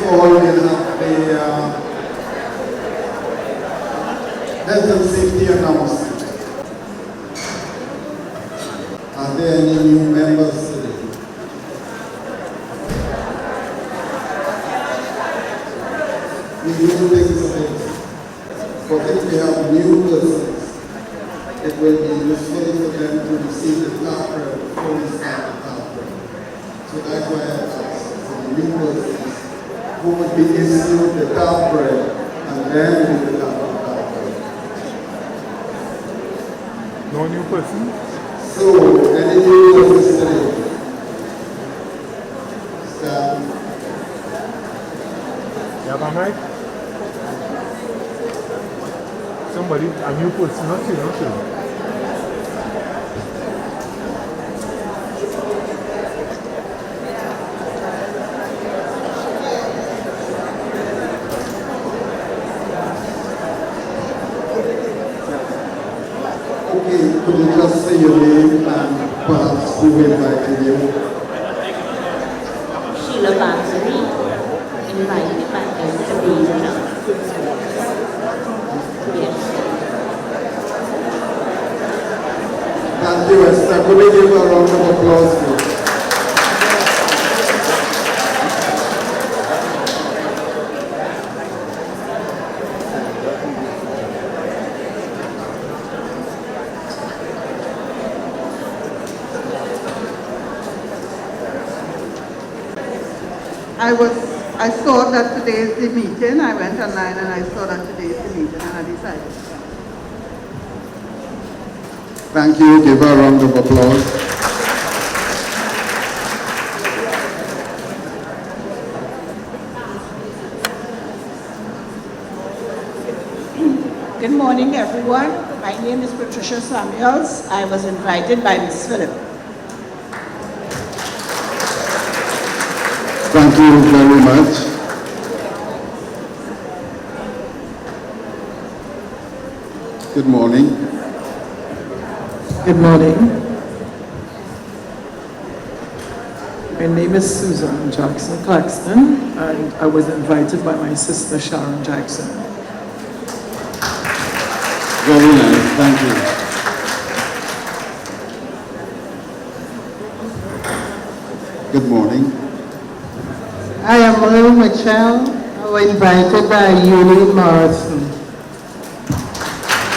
all, we have the health and safety announcement. Are there any new members today? We will take this away. But if we have new persons, it will be useful for them to receive the TTARP before we start the TTARP. So that's why I asked for the new persons who would be issued the TTARP and then the TTARP. No new person? So, any new persons today? Stand. Yeah, am I right? Somebody, a new person, not you. Okay, could you just say your name and perhaps who invited you? Sheila Bansari, invited by Sabina. Yes. Thank you, Esther. Could we give a round of applause, please? I saw that today is the meeting. I went online and I saw that today is the meeting and I decided to come. Thank you. Give her a round of applause. Good morning, everyone. My name is Patricia Samuels. I was invited by Ms. Phillip. Thank you very much. Good morning. Good morning. My name is Susan Jackson Claxton, and I was invited by my sister Sharon Jackson. Very nice. Thank you. Good morning. I am Will Michelle. I was invited by Eugene Morrison.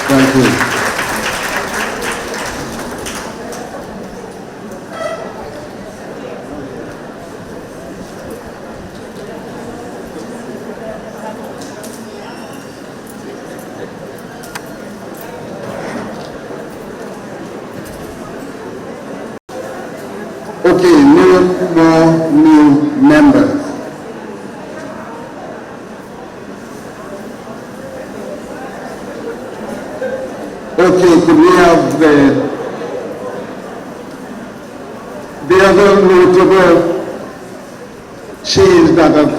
Thank you. Okay, no more new members. Okay, could we have the other notable change that have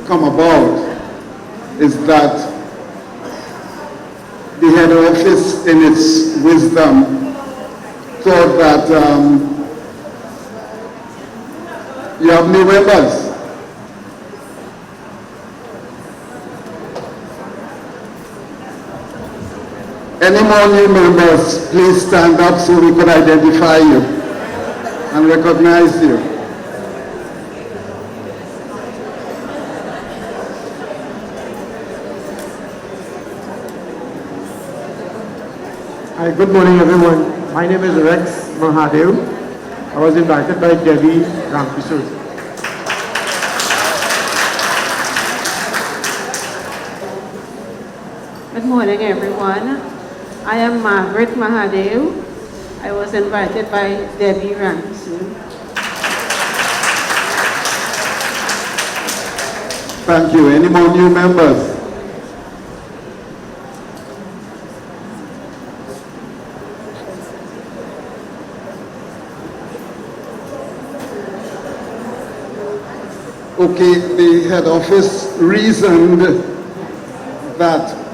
come about is that the head office in its wisdom thought that you have new members. Any more new members, please stand up so we could identify you and recognize you. Hi, good morning everyone. My name is Rex Mahadev. I was invited by Debbie Ramkisur. Good morning, everyone. I am Margaret Mahadev. I was invited by Debbie Ramsey. Thank you. Any more new members? Okay, the head office reasoned that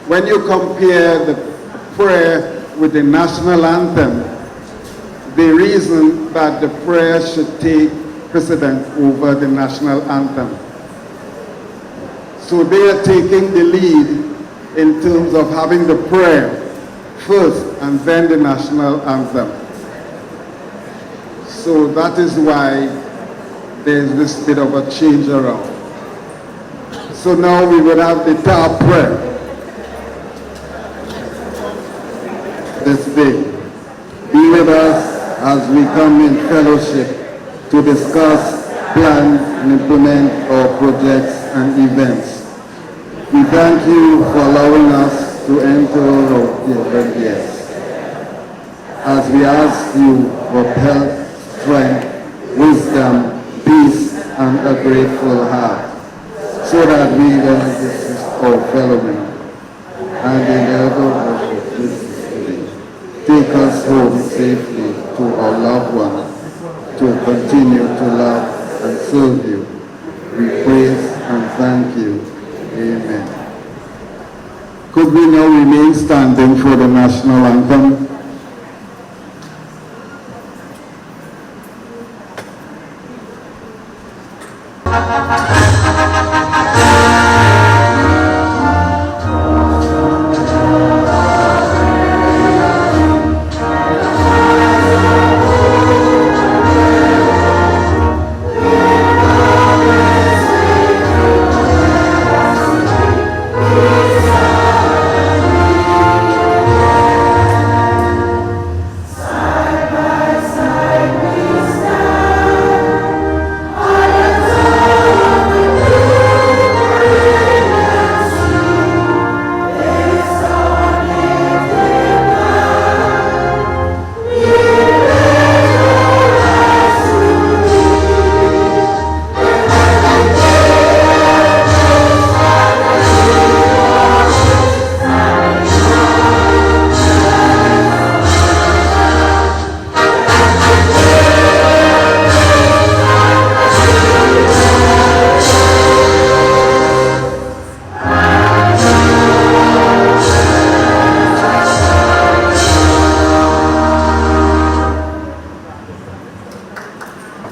when you compare the prayer with the national anthem, they reasoned that the prayer should take precedence over the national anthem. So they are taking the lead in terms of having the prayer first and then the national anthem. So that is why there's this bit of a change around. So now we will have the TTARP prayer this day. Be with us as we come in fellowship to discuss, plan, and implement our projects and events. We thank you for allowing us to enter our different years. As we ask you for health, strength, wisdom, peace, and a grateful heart, so that we can assist our fellow men and endeavor of this day. Take us home safely to our loved ones, to continue to love and serve you. We praise and thank you. Amen. Could we now remain standing for the national anthem?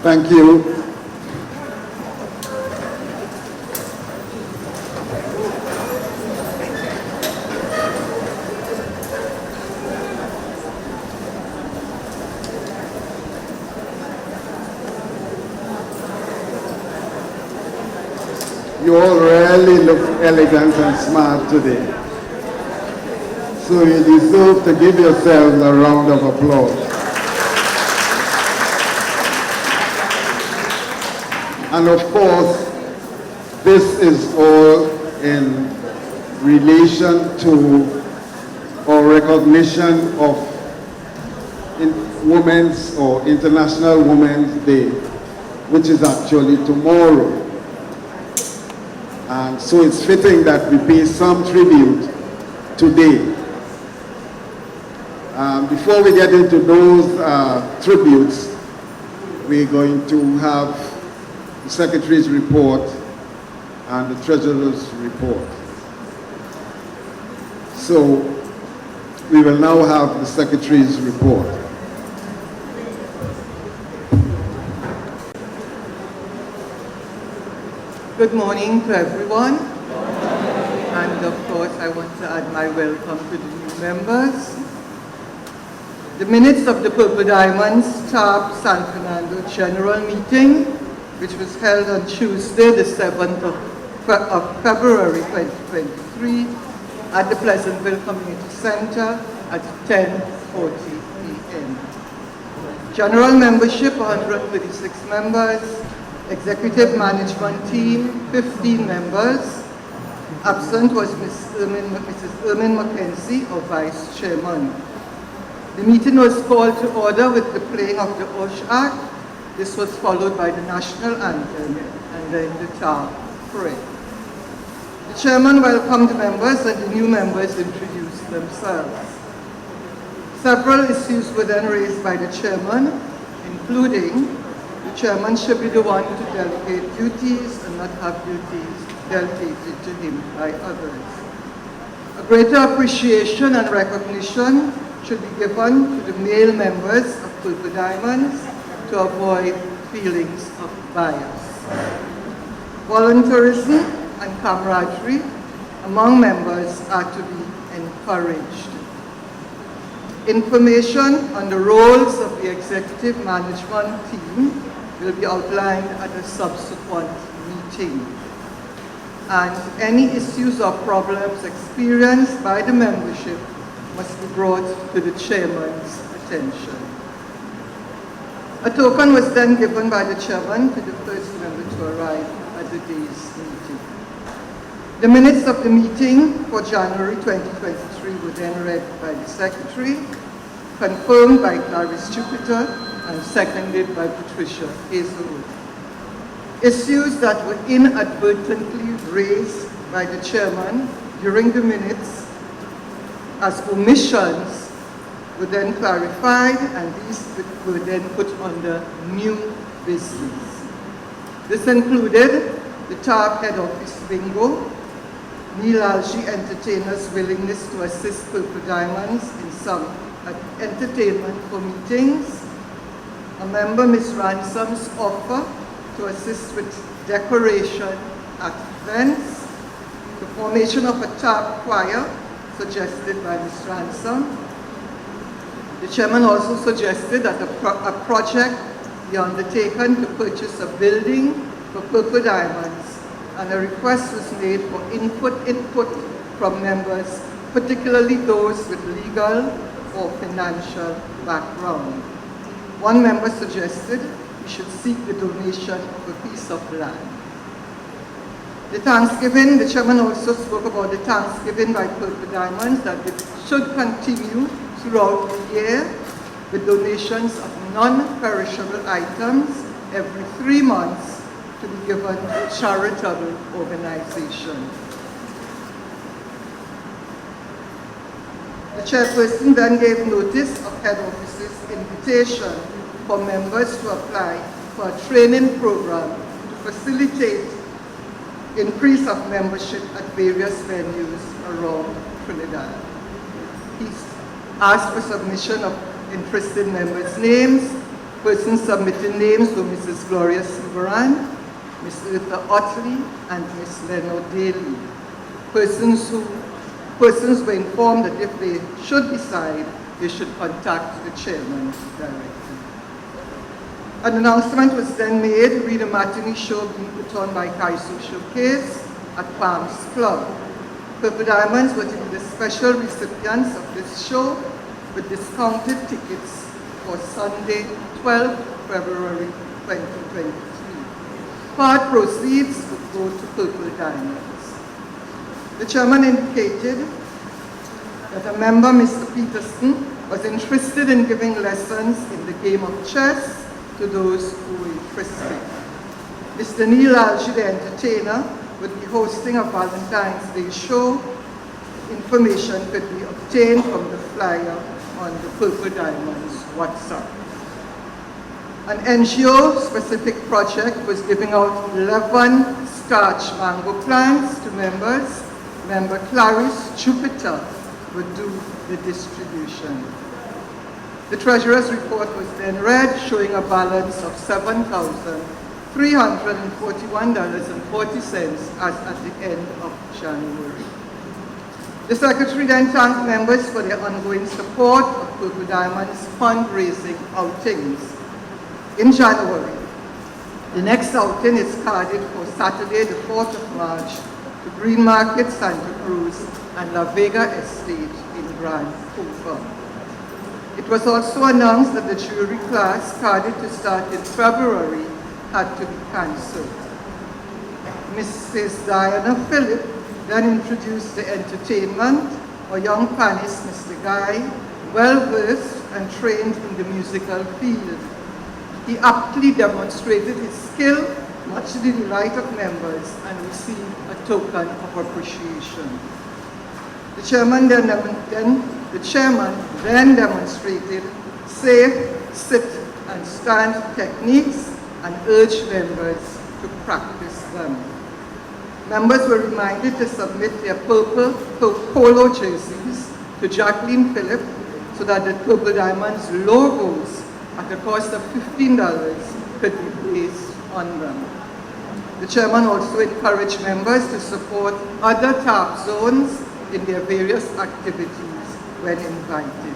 Thank you. You all really look elegant and smart today. So you deserve to give yourselves a round of applause. And of course, this is all in relation to our recognition of Women's or International Women's Day, which is actually tomorrow. And so it's fitting that we pay some tribute today. Before we get into those tributes, we're going to have the Secretary's report and the Treasurer's report. So we will now have the Secretary's report. Good morning to everyone. And of course, I want to add my welcome to the new members. The minutes of the Purple Diamonds TTARP San Fernando General Meeting, which was held on Tuesday, the 7th of February 2023 at the Pleasantville Community Center at 10:40 p.m. General membership, 136 members. Executive management team, 15 members. Absent was Mrs. Ermin McKenzie, our vice chairman. The meeting was called to order with the playing of the OSH Act. This was followed by the national anthem and then the TTARP prayer. The chairman welcomed the members and the new members introduced themselves. Several issues were then raised by the chairman, including the chairman should be the one to delegate duties and not have duties delegated to him by others. A greater appreciation and recognition should be given to the male members of Purple Diamonds to avoid feelings of bias. Volunteerism and camaraderie among members are to be encouraged. Information on the roles of the executive management team will be outlined at a subsequent meeting. And any issues or problems experienced by the membership must be brought to the chairman's attention. A token was then given by the chairman to the first member to arrive at the day's meeting. The minutes of the meeting for January 2023 were then read by the secretary, confirmed by Clarice Jupiter, and seconded by Patricia Hazelwood. Issues that were inadvertently raised by the chairman during the minutes as omissions were then clarified, and these were then put under new business. This included the TTARP head office bingo, Neil Algie entertainers' willingness to assist Purple Diamonds in some entertainment for meetings, a member, Ms. Ransom's offer to assist with decoration at events, the formation of a TTARP choir suggested by Ms. Ransom. The chairman also suggested that a project be undertaken to purchase a building for Purple Diamonds, and a request was made for input from members, particularly those with legal or financial background. One member suggested we should seek the donation of a piece of land. The Thanksgiving, the chairman also spoke about the Thanksgiving by Purple Diamonds, that it should continue throughout the year with donations of non-perishable items every 3 months to be given to a charitable organization. The chairperson then gave notice of head office's invitation for members to apply for a training program to facilitate increase of membership at various venues around Trinidad. He asked for submission of interested members' names. Persons submitting names were Mrs. Gloria Silveran, Ms. Eartha Otley, and Ms. Leonard Daly. Persons were informed that if they should decide, they should contact the chairman directly. An announcement was then made, read a matinee show being put on by Kaiso Showcase at Palms Club. Purple Diamonds were to be the special recipients of this show with discounted tickets for Sunday, 12 February 2023. Part proceeds would go to Purple Diamonds. The chairman indicated that a member, Mr. Peterson, was interested in giving lessons in the game of chess to those who were interested. Mr. Neil Algie, the entertainer, would be hosting a Valentine's Day show. Information could be obtained from the flyer on the Purple Diamonds WhatsApp. An NGO-specific project was giving out 11 starch mango plants to members. Member Clarice Jupiter would do the distribution. The treasurer's report was then read, showing a balance of $7,341.40 as at the end of January. The secretary then thanked members for their ongoing support of Purple Diamonds fundraising outings. In January, the next outing is carded for Saturday, the 4th of March, to Green Market, Santa Cruz, and La Vega Estate in Grand Cooper. It was also announced that the jury class carded to start in February had to be cancelled. Mrs. Diana Phillip then introduced the entertainment. Our young panelist, Mr. Guy, well-versed and trained in the musical field. He aptly demonstrated his skill, much to the delight of members, and received a token of appreciation. The chairman then demonstrated safe, sit, and stand techniques and urged members to practice them. Members were reminded to submit their purple polo jerseys to Jacqueline Phillip so that the Purple Diamonds logos at a cost of $15 could be placed on them. The chairman also encouraged members to support other TARP zones in their various activities when invited.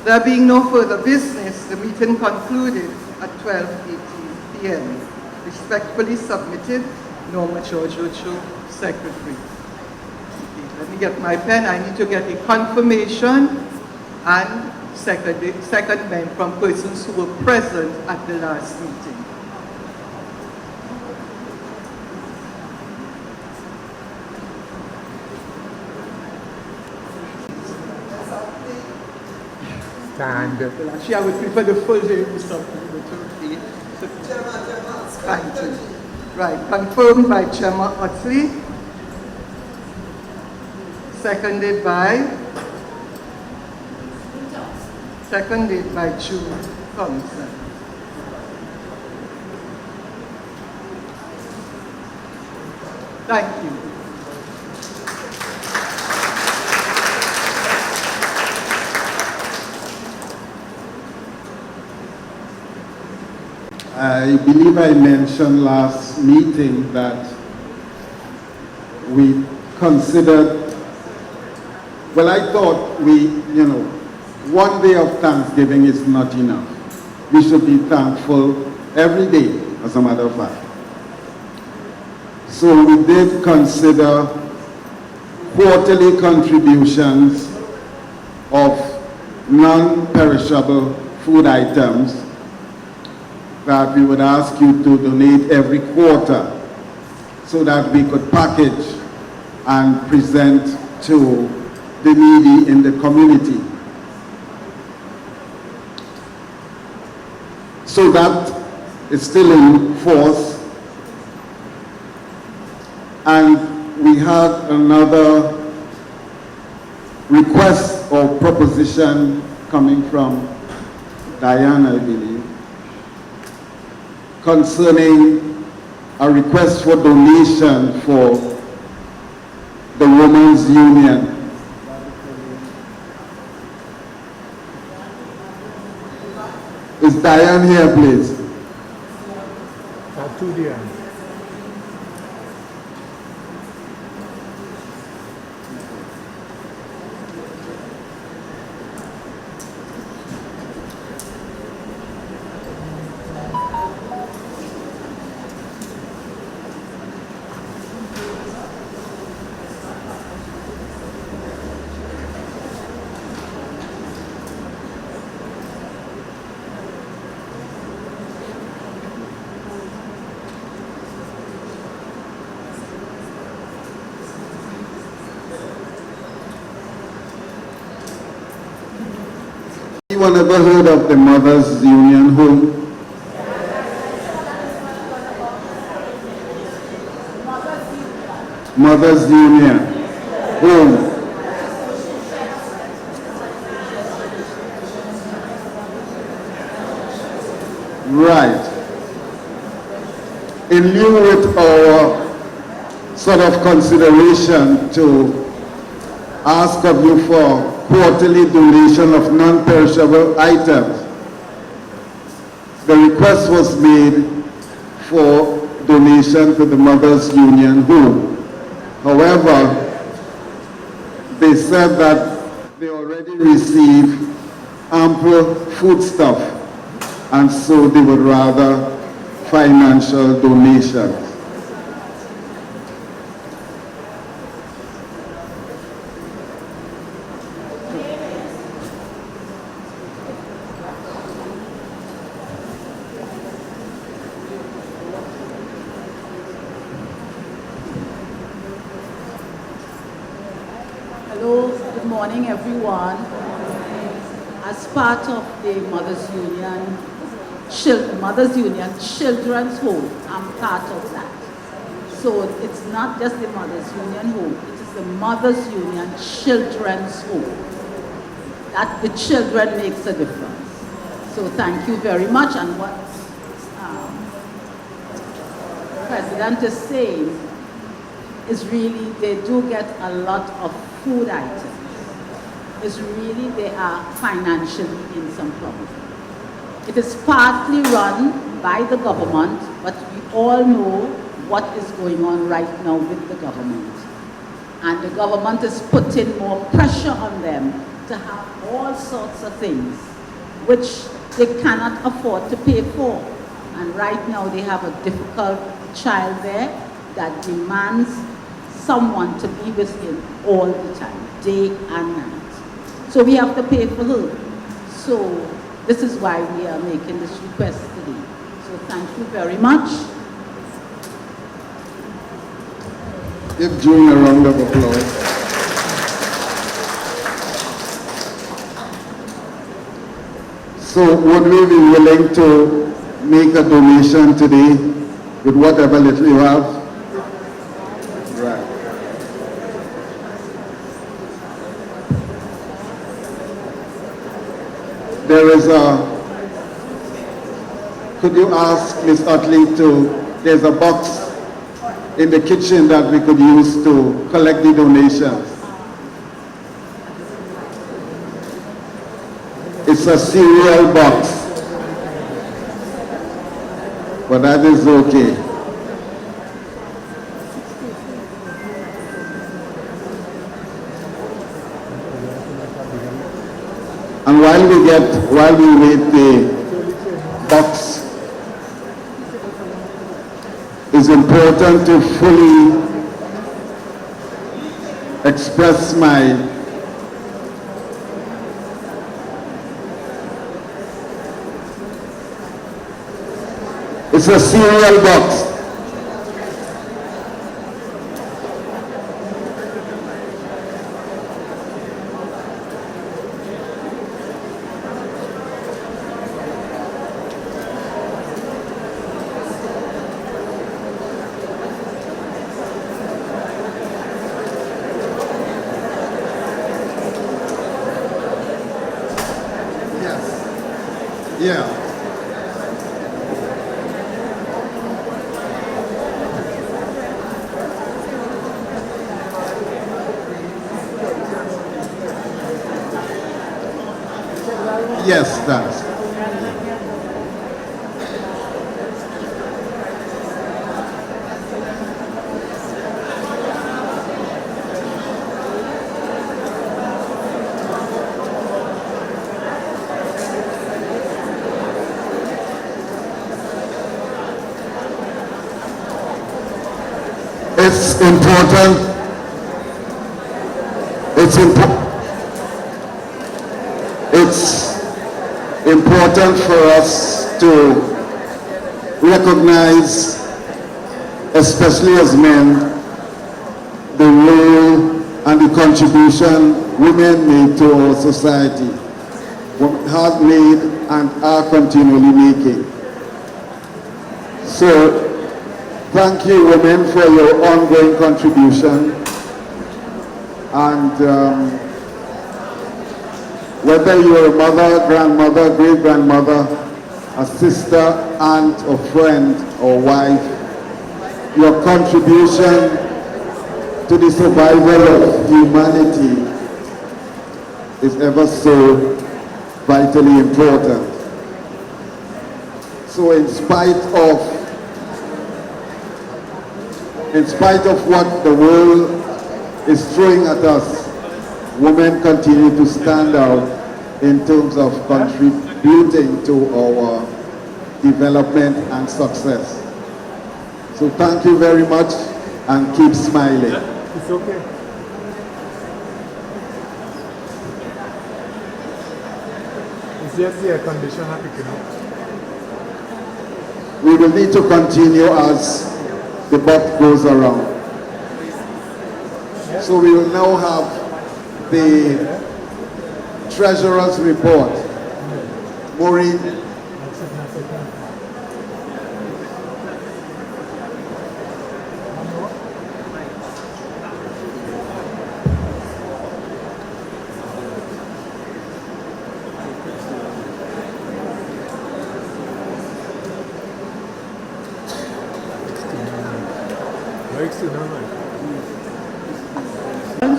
There being no further business, the meeting concluded at 12:18 p.m. Respectfully submitted, Norma Georgiou, Secretary. Let me get my pen. I need to get a confirmation and secondment from persons who were present at the last meeting. Stand. Well, actually, I would prefer the full day of something, but okay. Thank you. Right, confirmed by Chairman Otley. Seconded by June Thompson. Thank you. I believe I mentioned last meeting that we considered, well, I thought one day of Thanksgiving is not enough. We should be thankful every day, as a matter of fact. So we did consider quarterly contributions of non-perishable food items that we would ask you to donate every quarter so that we could package and present to the needy in the community. So that is still in force. And we had another request or proposition coming from Diane, I believe, concerning a request for donation for the Women's Union. Is Diane here, please? Two there. Anyone ever heard of the Mothers Union Home? Mothers Union Home. Right. In lieu with our sort of consideration to ask of you for quarterly donation of non-perishable items, the request was made for donation to the Mothers Union Home. However, they said that they already receive ample foodstuff, and so they would rather financial donations. Hello, good morning everyone. As part of the Mothers Union Children's Home, I'm part of that. So it's not just the Mothers Union Home, it is the Mothers Union Children's Home. That the children makes a difference. So thank you very much. And what the President is saying is really, they do get a lot of food items. It's really, they are financially in some trouble. It is partly run by the government, but we all know what is going on right now with the government. And the government is putting more pressure on them to have all sorts of things which they cannot afford to pay for. And right now they have a difficult child there that demands someone to be with him all the time, day and night. So we have to pay for her. So this is why we are making this request today. So thank you very much. Give June a round of applause. So would we be willing to make a donation today with whatever little you have? Right. There is could you ask Ms. Utley there's a box in the kitchen that we could use to collect the donations. It's a cereal box, but that is okay. And while we wait the box, it's important to fully express it's a cereal box. Yeah. Yes, that's. It's important. It's important for us to recognize, especially as men, the role and the contribution women made to our society, have made and are continually making. So, thank you, women, for your ongoing contribution. And whether you're a mother, grandmother, great-grandmother, a sister, aunt, or friend, or wife, your contribution to the survival of humanity is ever so vitally important. So in spite of what the world is throwing at us, women continue to stand out in terms of contributing to our development and success. So thank you very much and keep smiling. It's okay. It's just the air conditioner picking up. We will need to continue as the box goes around. So we will now have the Treasurer's report. Maureen.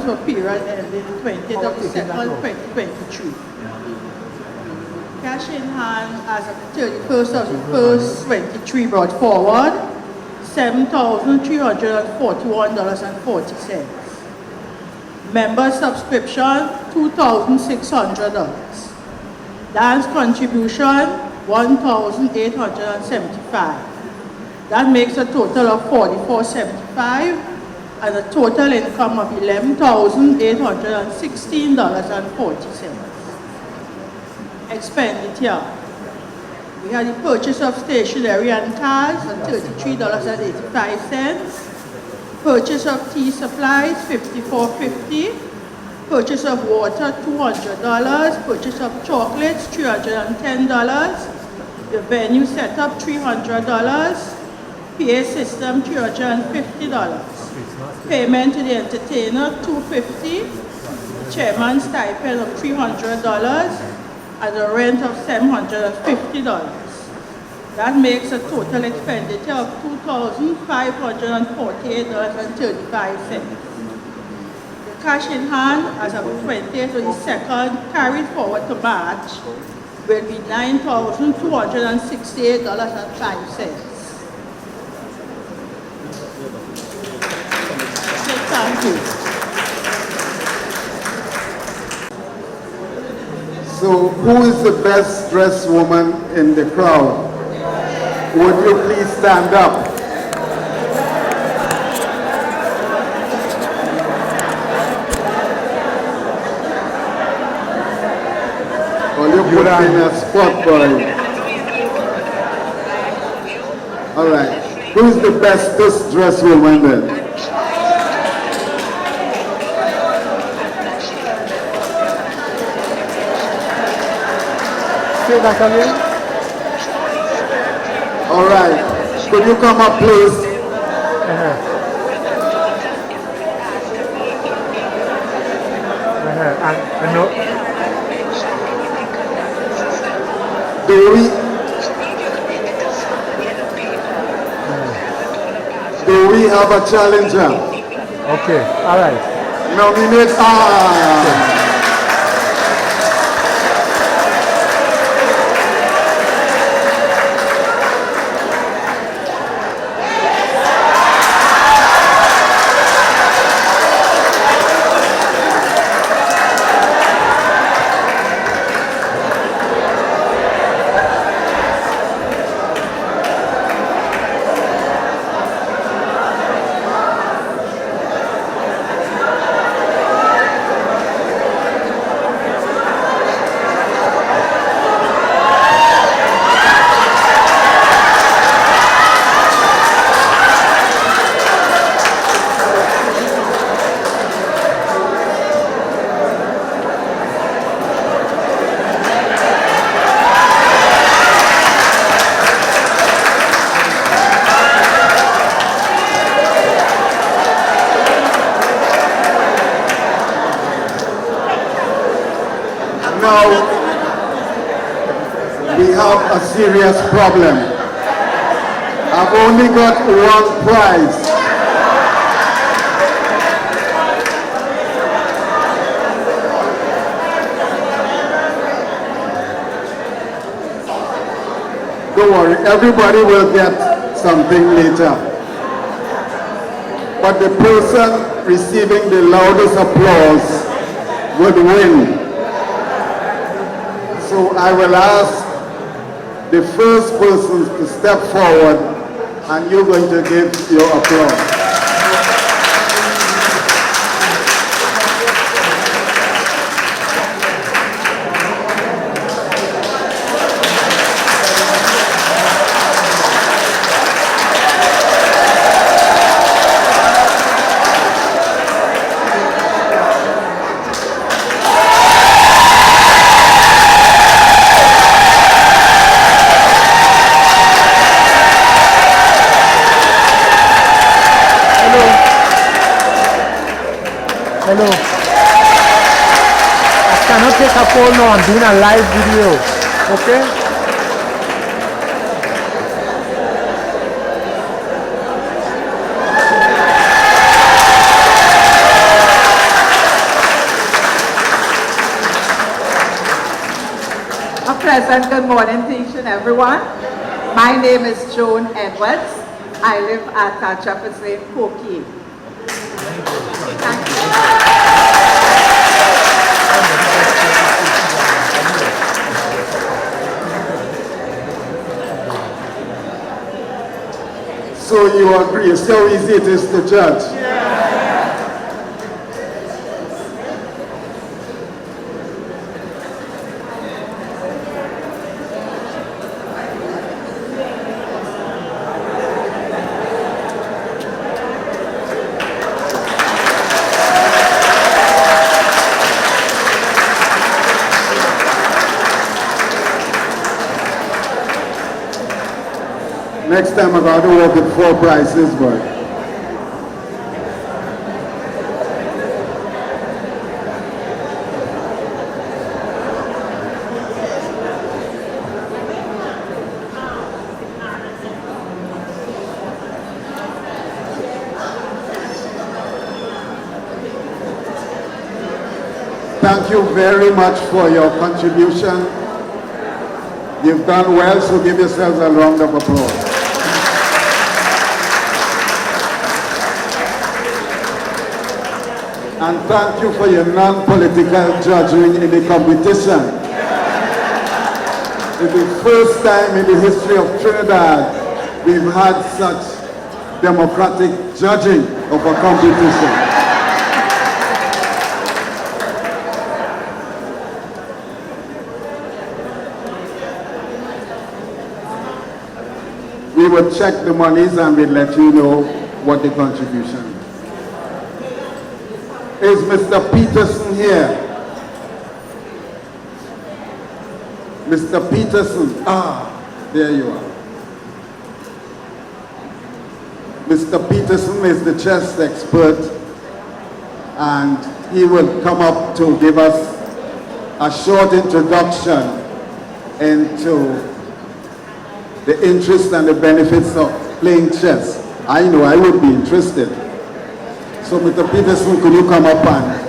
For period ending 20th of December 2023. Cash in hand as of the 31st of the 1st 23 brought forward $7,341.40. Member subscription, $2,600. Dance contribution, $1,875. That makes a total of $4,475 and a total income of $11,816.40. Expenditure. We had the purchase of stationery and cards at $33.85. Purchase of tea supplies, $54.50. Purchase of water, $200. Purchase of chocolates, $310. The venue setup, $300. PA system, $350. Payment to the entertainer, $250. Chairman's stipend of $300. And a rent of $750. That makes a total expenditure of $2,548.35. The cash in hand as of 20th to the 2nd, carried forward to March, will be $9,268.05. Thank you. So who is the best dressed woman in the crowd? Would you please stand up? Well, you put me in a spot, boy. All right. Who is the bestest dressed woman then? Say that again. All right. Could you come up, please? I know. Do we have a challenger? Okay, all right. Nominate. Now, we have a serious problem. I've only got one prize. Don't worry, everybody will get something later. But the person receiving the loudest applause would win. So I will ask the first person to step forward and you're going to give your applause. Hello. I cannot take a call now. I'm doing a live video. Okay? A pleasant good morning to each and everyone. My name is Joan Edwards. I live at Trafford Lane, Pokey. Thank you. So you agree, so easy it is to judge. Next time I'm going to work with 4 prices, but thank you very much for your contribution. You've done well, so give yourselves a round of applause. And thank you for your non-political judging in the competition. It's the first time in the history of Trinidad we've had such democratic judging of a competition. We will check the monies and we'll let you know what the contribution is. Is Mr. Peterson here? Mr. Peterson, there you are. Mr. Peterson is the chess expert and he will come up to give us a short introduction into the interests and the benefits of playing chess. I know I would be interested. So Mr. Peterson, could you come up and...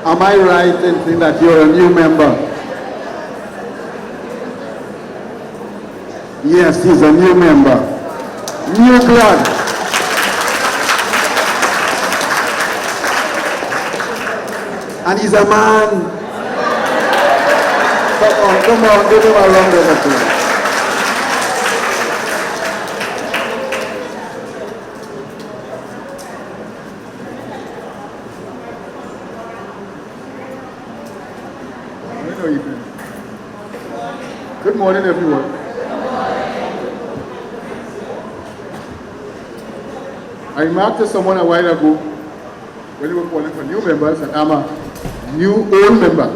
Am I right in thinking that you're a new member? Yes, he's a new member. New blood. And he's a man. Come on, give him a round of applause. Good morning, everyone. I remarked to someone a while ago when we were calling for new members that I'm a new old member.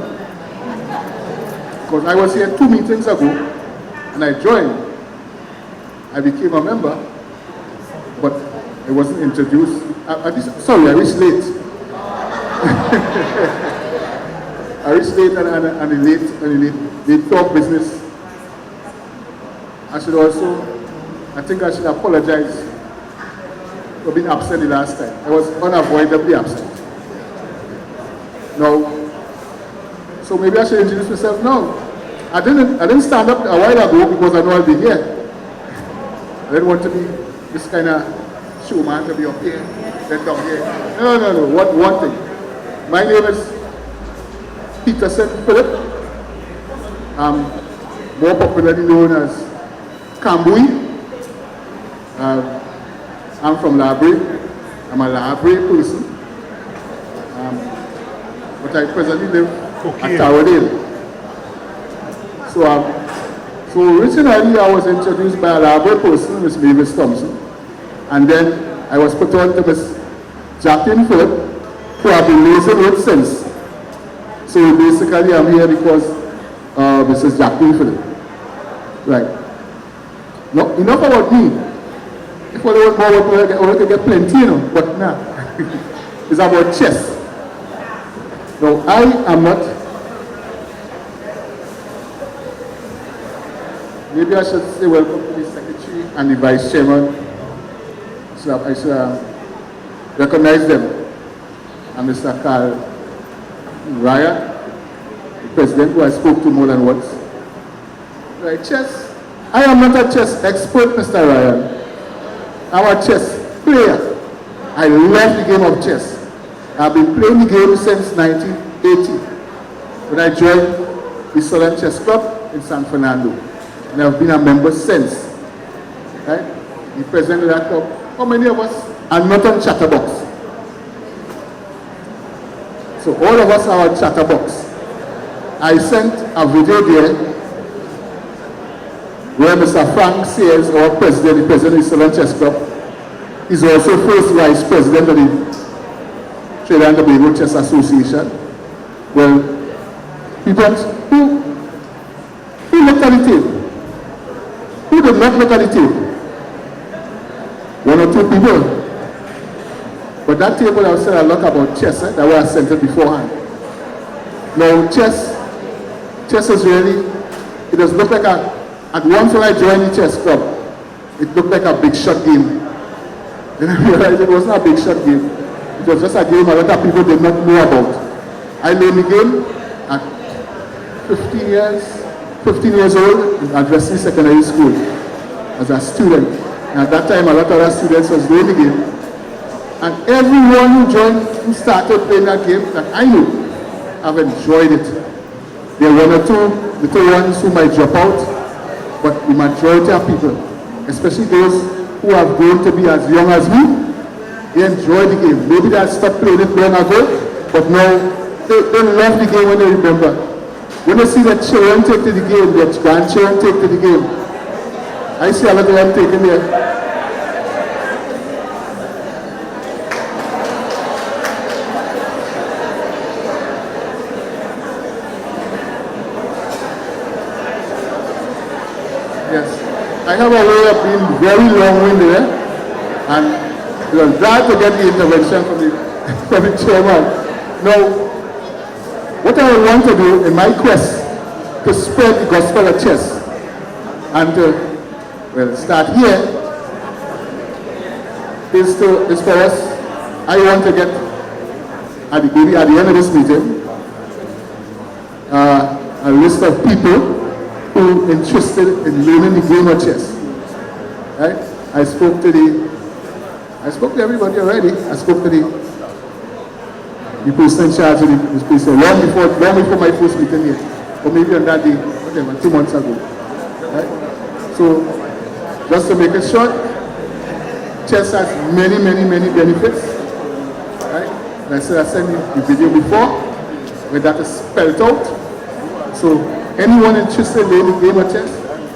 Because I was here 2 meetings ago and I joined. I became a member, but I wasn't introduced. I reached late. I reached late and they talk business. I think I should apologize for being absent the last time. I was unavoidably absent. No. So maybe I should introduce myself now. I didn't stand up a while ago because I know I'll be here. I didn't want to be this kind of showman to be up here, then down here. No. One thing. My name is Peterson Philip. I'm more popularly known as Kambui. I'm from Library. I'm a Library person. But I presently live at Tower. So originally I was introduced by a Library person, Miss Mavis Thompson. And then I was put on to Miss Jacqueline Phillip, who I've been liaising with since. So basically I'm here because Mrs. Jacqueline Phillip. Right. No, enough about me. If I want more, I could get plenty, you know, but nah. It's about chess. No, I am not. Maybe I should say welcome to the Secretary and the Vice Chairman. recognize them. And Mr. Carl Ryan, the president, who I spoke to more than once. Right, chess. I am not a chess expert, Mr. Ryan. I'm a chess player. I love the game of chess. I've been playing the game since 1980 when I joined the Southern Chess Club in San Fernando. And I've been a member since. Right? The president of that club. How many of us are not on Chatterbox? So all of us are on Chatterbox. I sent a video there where Mr. Frank Sears, our president, the president of the Southern Chess Club, is also first vice president of the Trinidad and Tobago Chess Association. Well, people who looked at the tape? Who did not look at the tape? One or two people. But that table I said a lot about chess, that was sent it beforehand. Now chess is really, it does look like at once when I joined the chess club, it looked like a big shot game. Then I realized it wasn't a big shot game. It was just a game a lot of people did not know about. I learned the game at 15 years old at Wesley Secondary School as a student. And at that time, a lot of other students was doing the game. And everyone who started playing that game that I knew, have enjoyed it. There were one or two little ones who might drop out, but the majority of people, especially those who have grown to be as young as me, they enjoy the game. Maybe they stopped playing it long ago, but now they love the game when they remember. When they see their children take to the game, their grandchildren take to the game, I see a lot of them taking there. Yes, I have a way of being very long-winded, and we are glad to get the intervention from the chairman. Now, what I want to do in my quest to spread the gospel of chess and to start here is for us. I want to get at the end of this meeting a list of people who are interested in learning the game of chess. Right? I spoke to everybody already. I spoke to the person in charge of this place long before my first meeting here, or maybe on that day, whatever, 2 months ago. Right? So, just to make it short, chess has many benefits. Right? And I said I sent you the video before, where that is spelled out. So, anyone interested in the game of chess,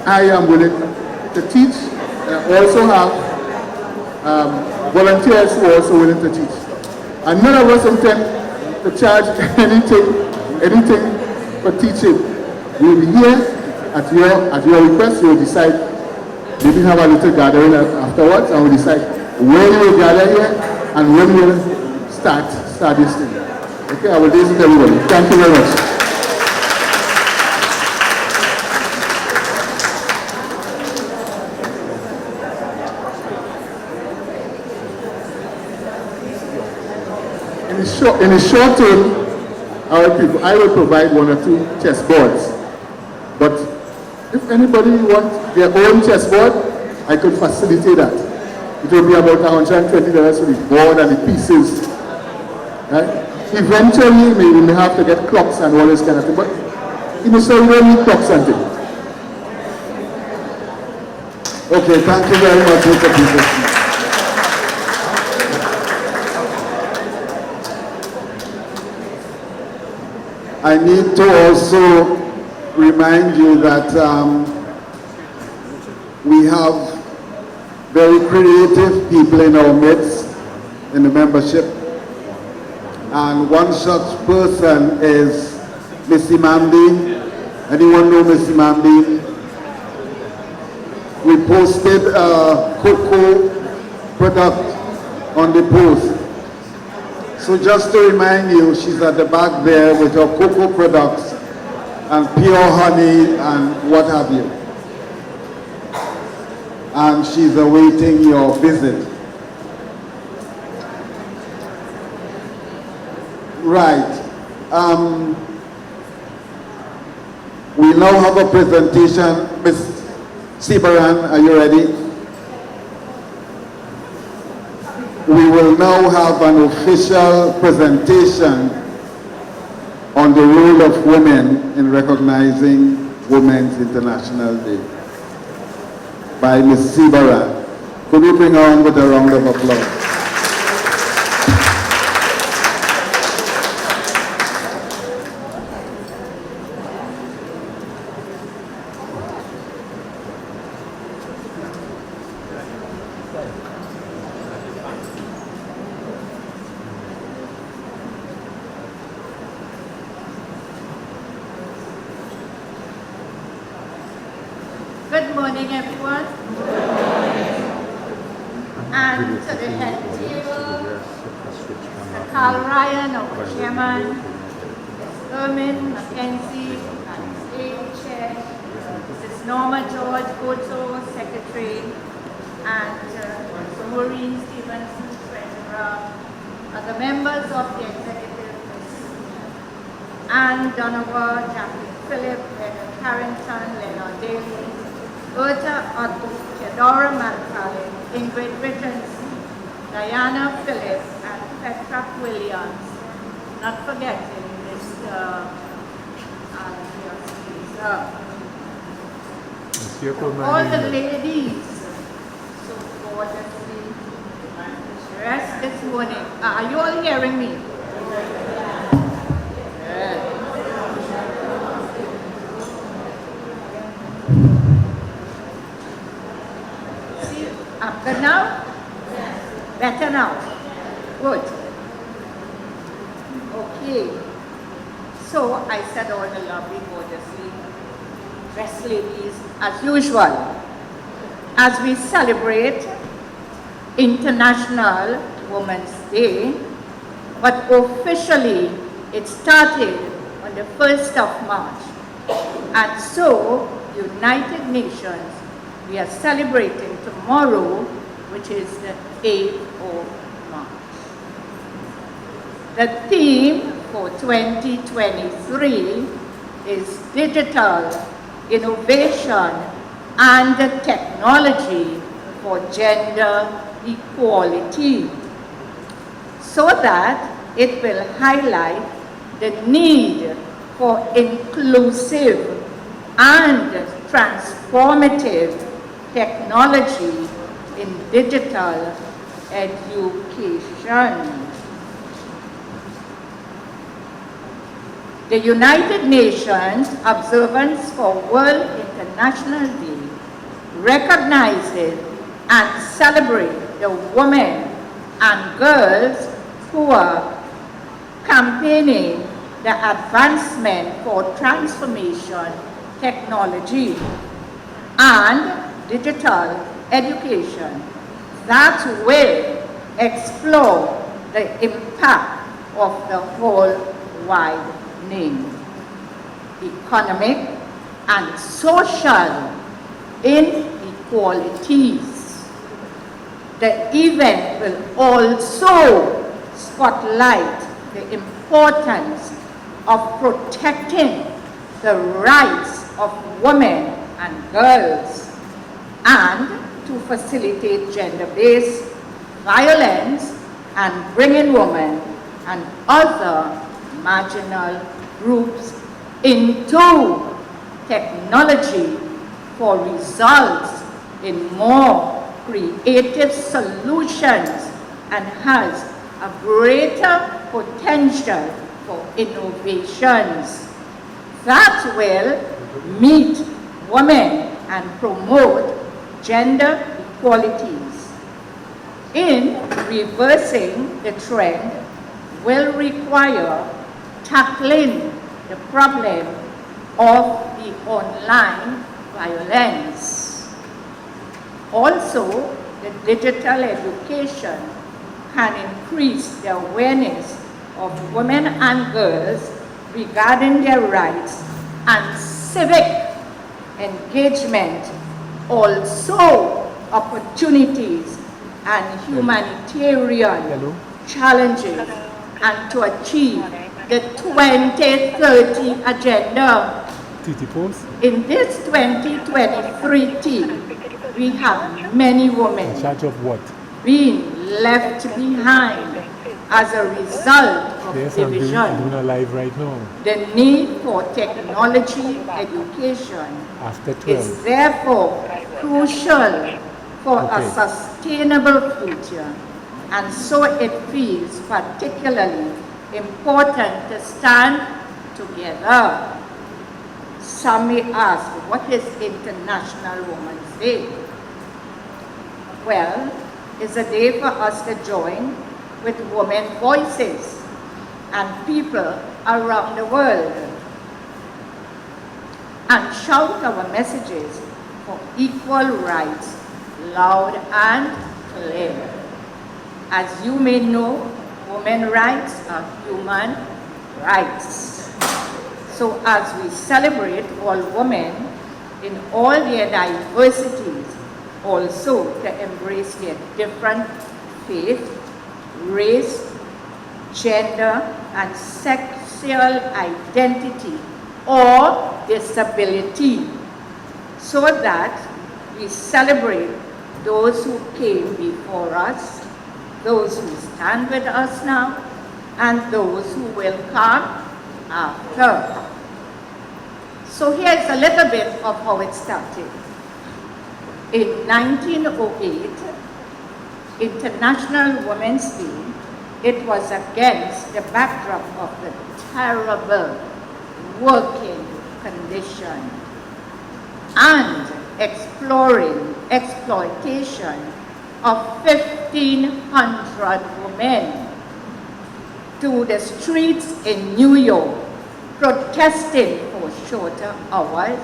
I am willing to teach. And I also have volunteers who are also willing to teach. And none of us intend to charge anything for teaching. We will be here at your request. You will decide. Maybe have a little gathering afterwards, and we'll decide when we will gather here and when we will start this thing. Okay, I will listen to everybody. Thank you very much. In the short term, I will provide 1 or 2 chess boards. But if anybody wants their own chess board, I could facilitate that. It will be about $120 for the board and the pieces. Right? Eventually, we may have to get clocks and all this kind of thing, but initially we don't need clocks and things. Okay, thank you very much, Mr. Peterson. I need to also remind you that we have very creative people in our midst in the membership, and one such person is Missy Mamdi. Anyone know Missy Mamdi? We posted a cocoa product on the post. So just to remind you, she's at the back there with her cocoa products and pure honey and what have you. And she's awaiting your visit. Right. We now have a presentation. Ms. Sibaran, are you ready? We will now have an official presentation on the role of women in recognizing Women's International Day by Ms. Sibaran. Could we bring her on with a round of applause? Good morning, everyone. And to the head table, Mr. Carl Ryan, our chairman, Ms. Ermin Mackenzie, and stage chair, Mrs. Norma George Goto, secretary, and Mr. Maureen Stevenson, treasurer, other members of the executive, Ms. Anne Donovan, Jacqueline Phillip, Leonard Carrington, Leonard Daly, Berta Otto, Theodora Malcolm, Ingrid Richardson, Diana Phillips, and Petra Williams. Not forgetting Mr. All the ladies so gorgeously dressed this morning. Are you all hearing me? Good. Good now? Yes. Better now? Good. Okay. So I said all the lovely, gorgeously dressed ladies as usual. As we celebrate International Women's Day, but officially it started on the 1st of March. And so, United Nations, we are celebrating tomorrow, which is the 8th of March. The theme for 2023 is digital innovation and technology for gender equality, so that it will highlight the need for inclusive and transformative technology in digital education. The United Nations Observance for World International Day recognizes and celebrates the women and girls who are campaigning the advancement for transformation technology and digital education that will explore the impact of the whole wide economic and social inequalities. The event will also spotlight the importance of protecting the rights of women and girls, and to facilitate gender-based violence and bringing women and other marginal groups into technology for results in more creative solutions and has a greater potential for innovations that will meet women and promote gender equalities. In reversing the trend will require tackling the problem of the online violence. Also, the digital education can increase the awareness of women and girls regarding their rights and civic engagement, also opportunities and humanitarian challenges and to achieve the 2030 agenda. TT post? In this 2023 team, we have many women In charge of what? being left behind as a result of Yes, I'm division. doing a live right now. The need for technology education After 12. is therefore crucial for a Okay. sustainable future, and so it feels particularly important to stand together. Some may ask, what is International Women's Day? Well, it's a day for us to join with women voices and people around the world and shout our messages for equal rights loud and clear. As you may know, women's rights are human rights. So as we celebrate all women in all their diversities, also to embrace their different faith, race, gender, and sexual identity or disability, so that we celebrate those who came before us, those who stand with us now, and those who will come after. So here's a little bit of how it started. In 1908, International Women's Day, it was against the backdrop of the terrible working condition and exploring exploitation of 1,500 women to the streets in New York, protesting for shorter hours,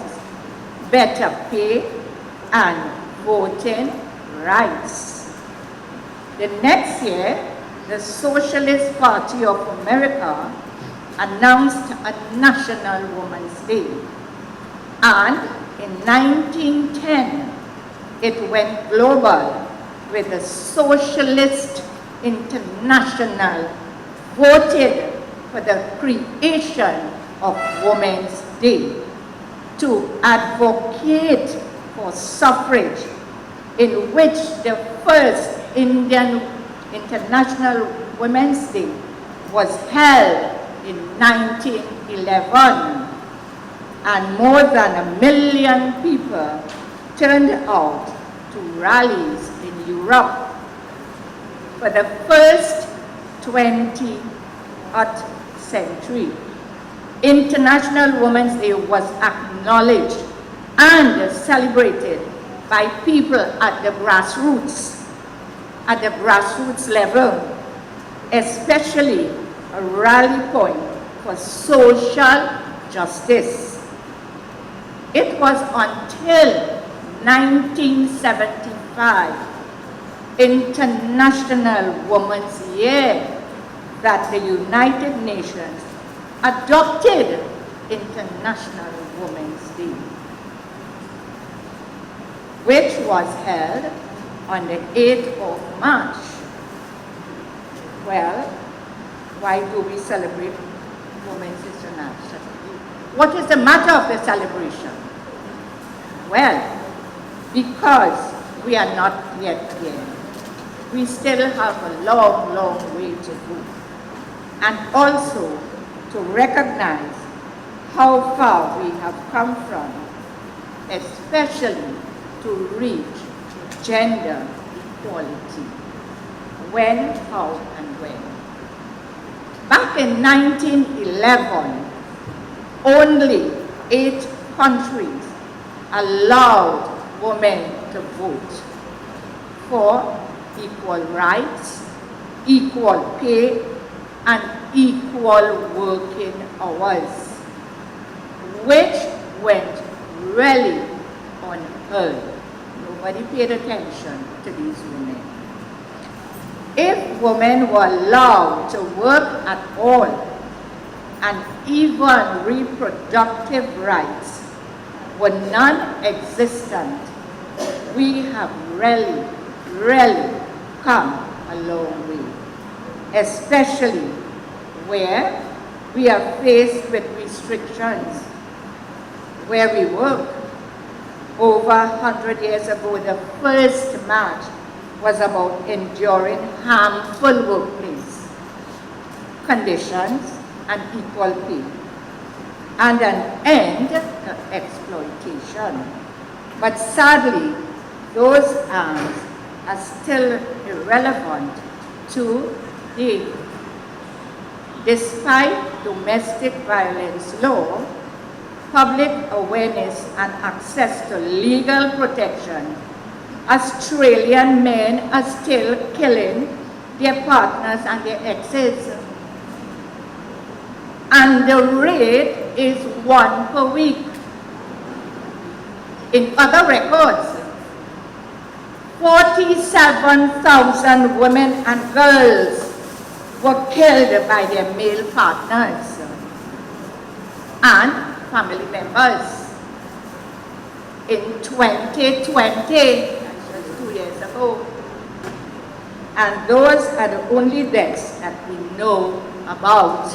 better pay, and voting rights. The next year, the Socialist Party of America announced a National Women's Day. And in 1910, it went global with the Socialist International voted for the creation of Women's Day to advocate for suffrage, in which the first Indian International Women's Day was held in 1911, and more than 1 million people turned out to rallies in Europe. For the first 20th century, International Women's Day was acknowledged and celebrated by people at the grassroots level, especially a rally point for social justice. It was until 1975, International Women's Year, that the United Nations adopted International Women's Day, which was held on the 8th of March. Well, why do we celebrate Women's International Day? What is the matter of the celebration? Well, because we are not yet there. We still have a long, long way to go. And also to recognize how far we have come from, especially to reach gender equality. When, how, and when. Back in 1911, only 8 countries allowed women to vote for equal rights, equal pay, and equal working hours, which went really unheard. Nobody paid attention to these women. If women were allowed to work at all, and even reproductive rights were non-existent, we have really come a long way, especially where we are faced with restrictions, where we work. Over 100 years ago, the first march was about enduring harmful workplace conditions and equal pay, and an end to exploitation. But sadly, those arms are still irrelevant today. Despite domestic violence law, public awareness and access to legal protection, Australian men are still killing their partners and their exes. And the rate is 1 per week. In other records, 47,000 women and girls were killed by their male partners and family members. In 2020, that's just 2 years ago, and those are the only deaths that we know about.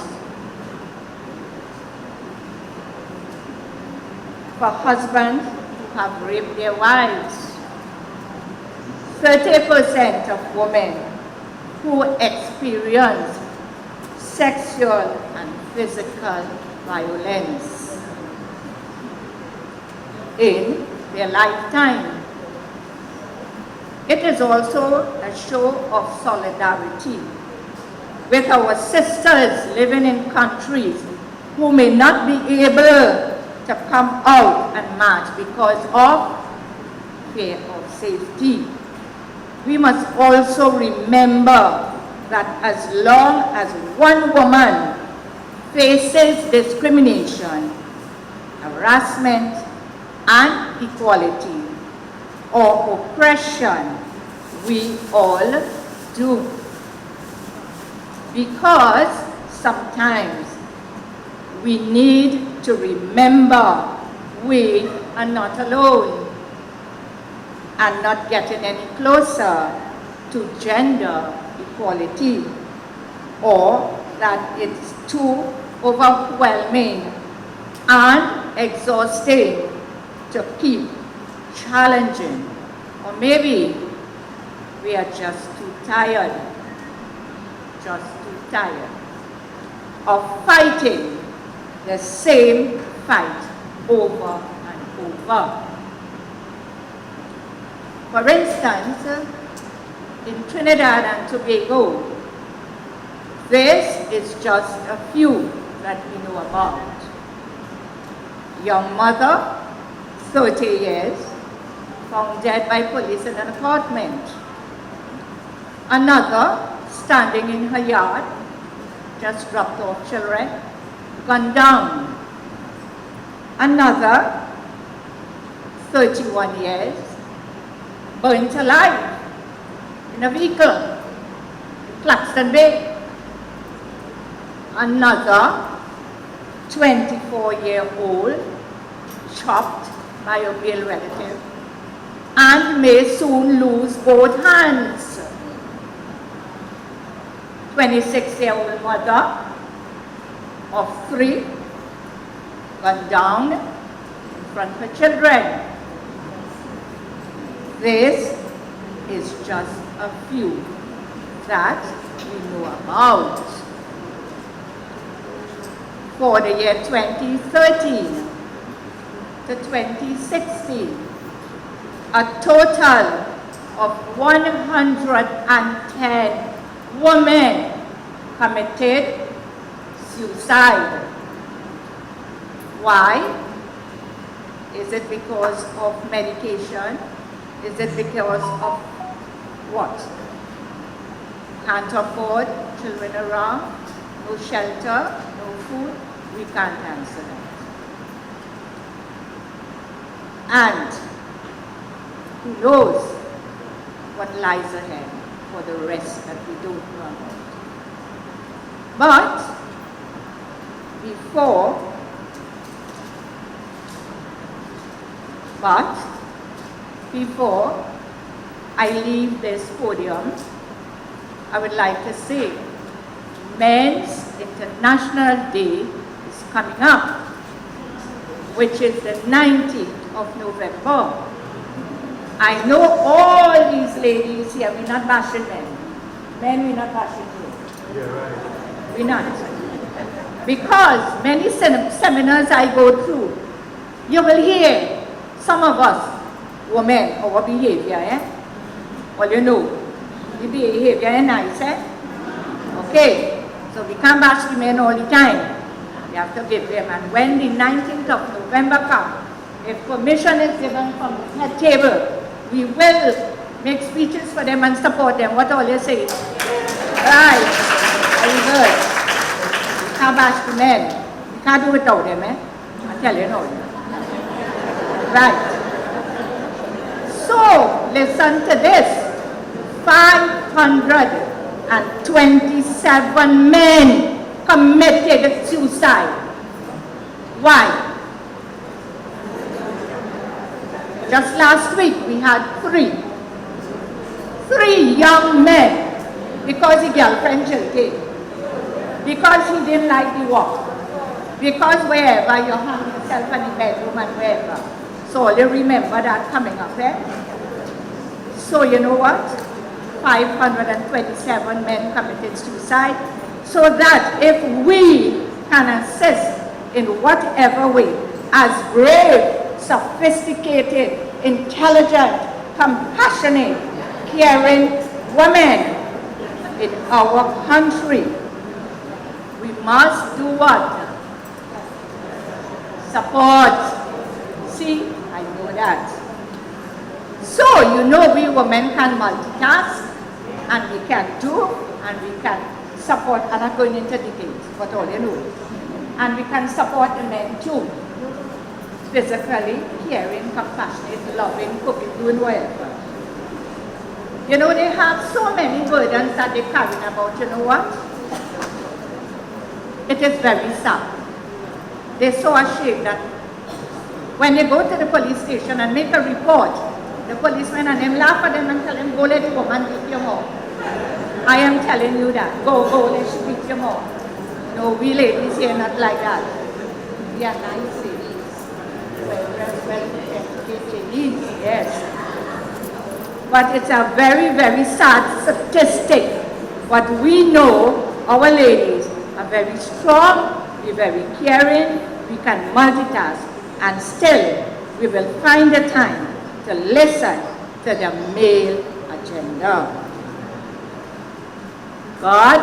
For husbands who have raped their wives, 30% of women who experience sexual and physical violence in their lifetime. It is also a show of solidarity with our sisters living in countries who may not be able to come out and march because of fear of safety. We must also remember that as long as one woman faces discrimination, harassment, inequality, or oppression, we all do. Because sometimes we need to remember we are not alone and not getting any closer to gender equality, or that it's too overwhelming and exhausting to keep challenging, or maybe we are just too tired of fighting the same fight over and over. For instance, in Trinidad and Tobago, this is just a few that we know about. Young mother, 30 years, found dead by police in an apartment. Another, standing in her yard, just dropped off children, gunned down. Another, 31 years, burnt alive in a vehicle in Clifton Bay. Another 24-year-old chopped by a male relative and may soon lose both hands. 26-year-old mother of 3 gunned down in front of her children. This is just a few that we know about. For the year 2013 to 2016, a total of 110 women committed suicide. Why? Is it because of medication? Is it because of what? Can't afford, children around, no shelter, no food? We can't answer that. And who knows what lies ahead for the rest that we don't know about. But before I leave this podium, I would like to say men's International Day is coming up, which is the 19th of November. I know all these ladies here, we're not bashing men. Men, we're not bashing you. Yeah, right. We're not. Because many seminars I go through, you will hear some of us, women, our behavior, Well, you know, the behavior is nice, Okay, so we can't bash the men all the time. We have to give them, and when the 19th of November comes, if permission is given from the head table, we will make speeches for them and support them. What all you say? Right. Very good. We can't bash the men. We can't do without them, I tell you now. Right. So, listen to this. 527 men committed suicide. Why? Just last week we had three young men, because the girlfriend jilted, because he didn't like the walk, because wherever you hang yourself in the bedroom and wherever. So you remember that coming up, So you know what? 527 men committed suicide, so that if we can assist in whatever way, as brave, sophisticated, intelligent, compassionate, caring women in our country, we must do what? Support. See, I know that. So, you know, we women can multitask, and we can do, and we can support, and I'm going into details, but all you know. And we can support the men too. Physically, caring, compassionate, loving, cooking, doing whatever. You know, they have so many burdens that they carry about. You know what? It is very sad. They're so ashamed that when they go to the police station and make a report, the policemen and them laugh at them and tell them, go let the woman beat your mom. I am telling you that. Go, let she beat your mom. No, we ladies here not like that. We are nice ladies. Well-educated ladies, yes. But it's a very, very sad statistic. But we know our ladies are very strong, we're very caring, we can multitask, and still we will find the time to listen to the male agenda. God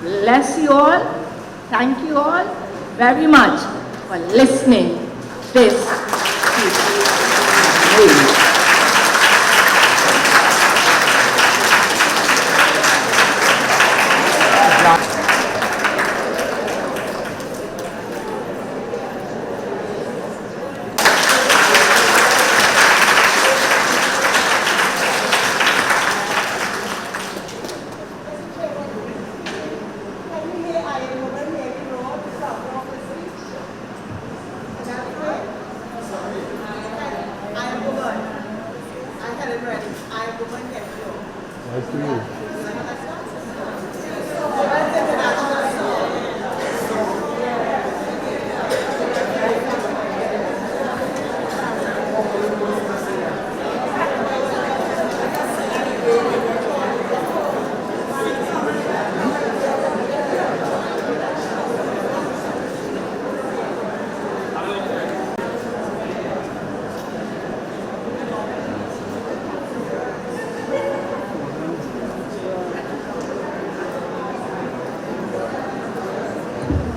bless you all. Thank you all very much for listening to this speech. Nice to you.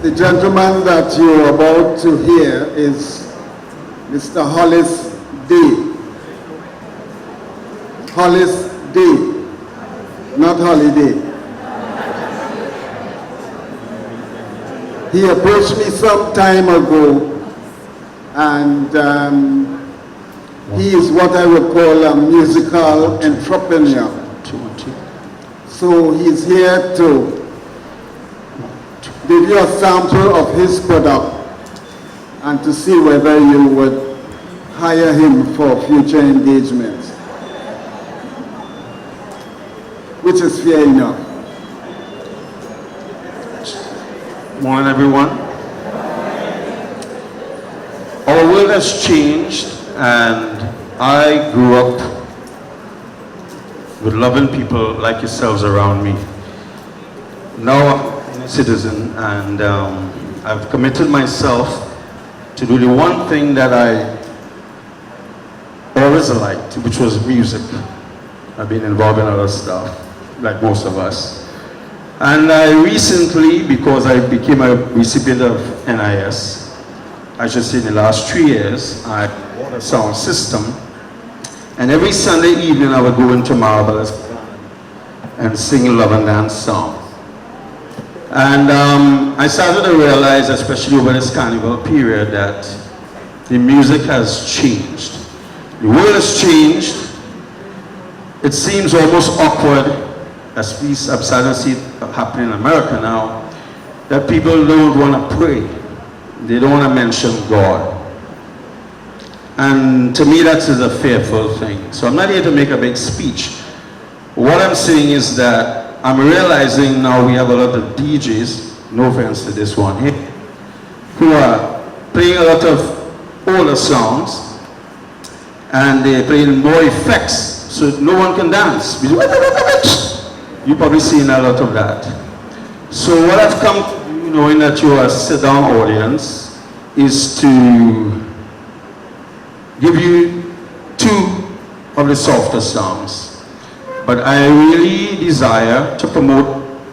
The gentleman that you're about to hear is Mr. Hollis D. Hollis D. Not Holiday. He approached me some time ago, and he is what I would call a musical entrepreneur. So he's here to give you a sample of his product and to see whether you would hire him for future engagements, which is fair enough. Morning, everyone. Our world has changed, and I grew up with loving people like yourselves around me. Now I'm a citizen, and I've committed myself to do the one thing that I always liked, which was music. I've been involved in other stuff, like most of us. And I recently, because I became a recipient of NIS, I should say in the last 3 years, I bought a sound system. And every Sunday evening I would go into Marvelous and sing a love and dance song. And I started to realize, especially over this carnival period, that the music has changed. The world has changed. It seems almost awkward, as I'm starting to see it happening in America now, that people don't want to pray. They don't want to mention God. And to me, that is a fearful thing. So I'm not here to make a big speech. What I'm saying is that I'm realizing now we have a lot of DJs, no offense to this one here, who are playing a lot of older songs, and they're playing more effects, so no one can dance. You've probably seen a lot of that. So what I've come to do, knowing that you are a sit-down audience, is to give you 2 of the softer songs. But I really desire to promote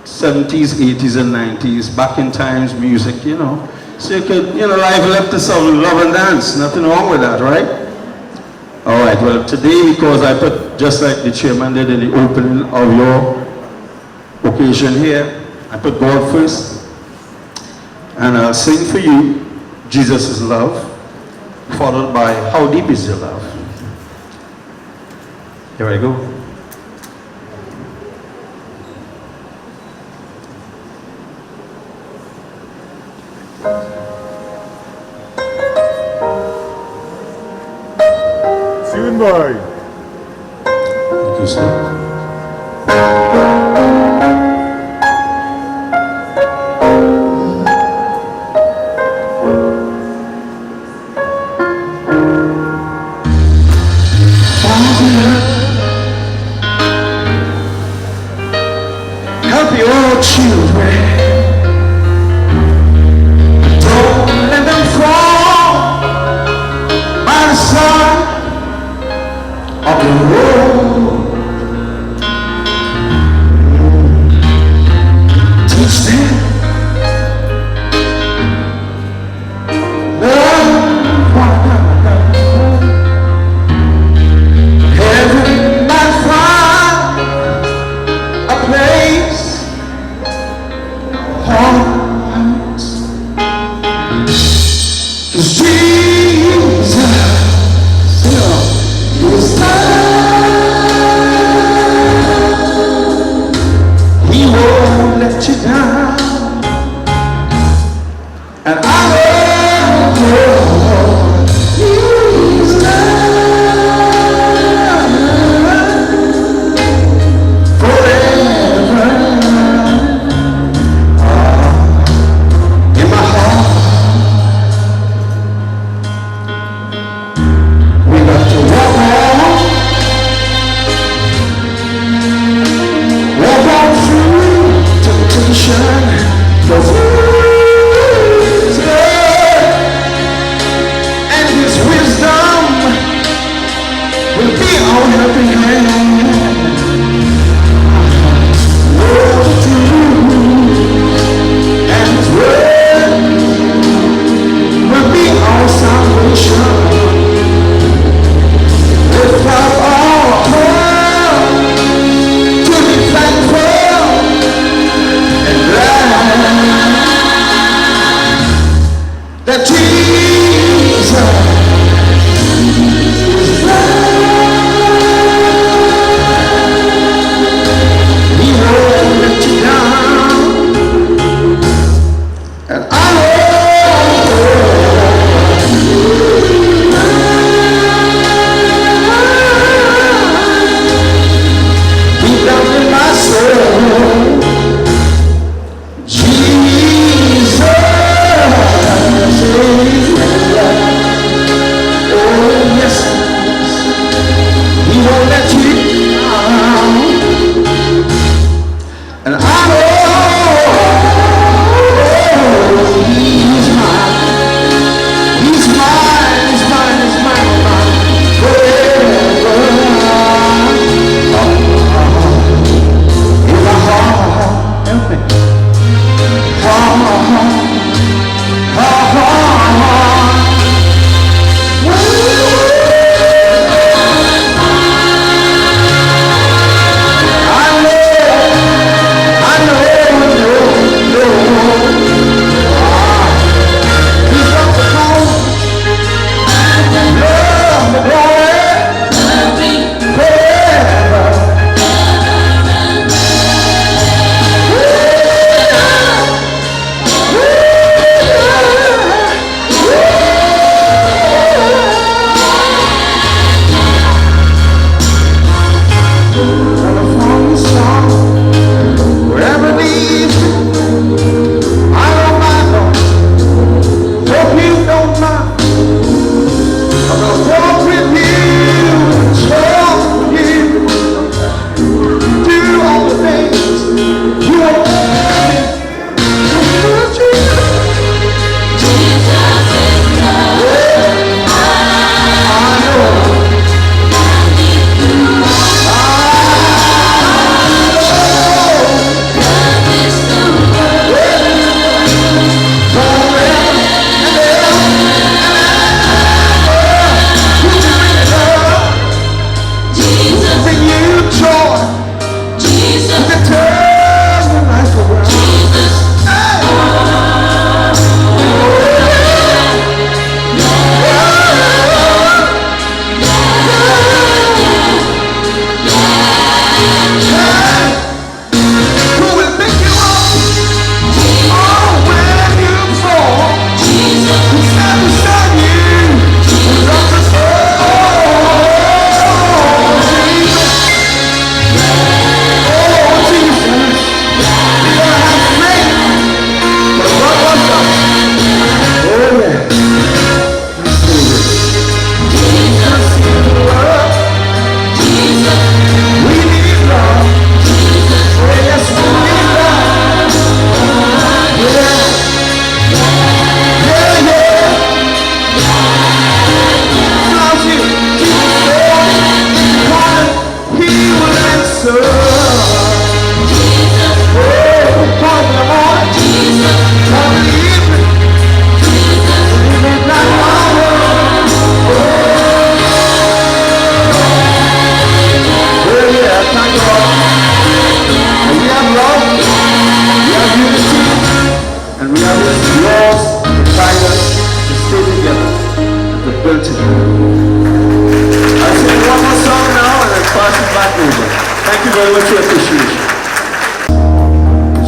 70s, 80s, and 90s, back in times music, you know. So you could, live up to some love and dance. Nothing wrong with that, right? All right, well, today, because I put, just like the chairman did in the opening of your occasion here, I put God first. And I'll sing for you, Jesus is Love, followed by How Deep Is Your Love. Here I go. Tune boy. Thank you, sir. Help your children. Don't let them fall by the side of the road. Teach them love one another. Heaven might find a place hearts. 'Cause Jesus is love. He won't let you down. And I love you. He's love forever. In my heart, we got to walk on through temptation. 'Cause Jesus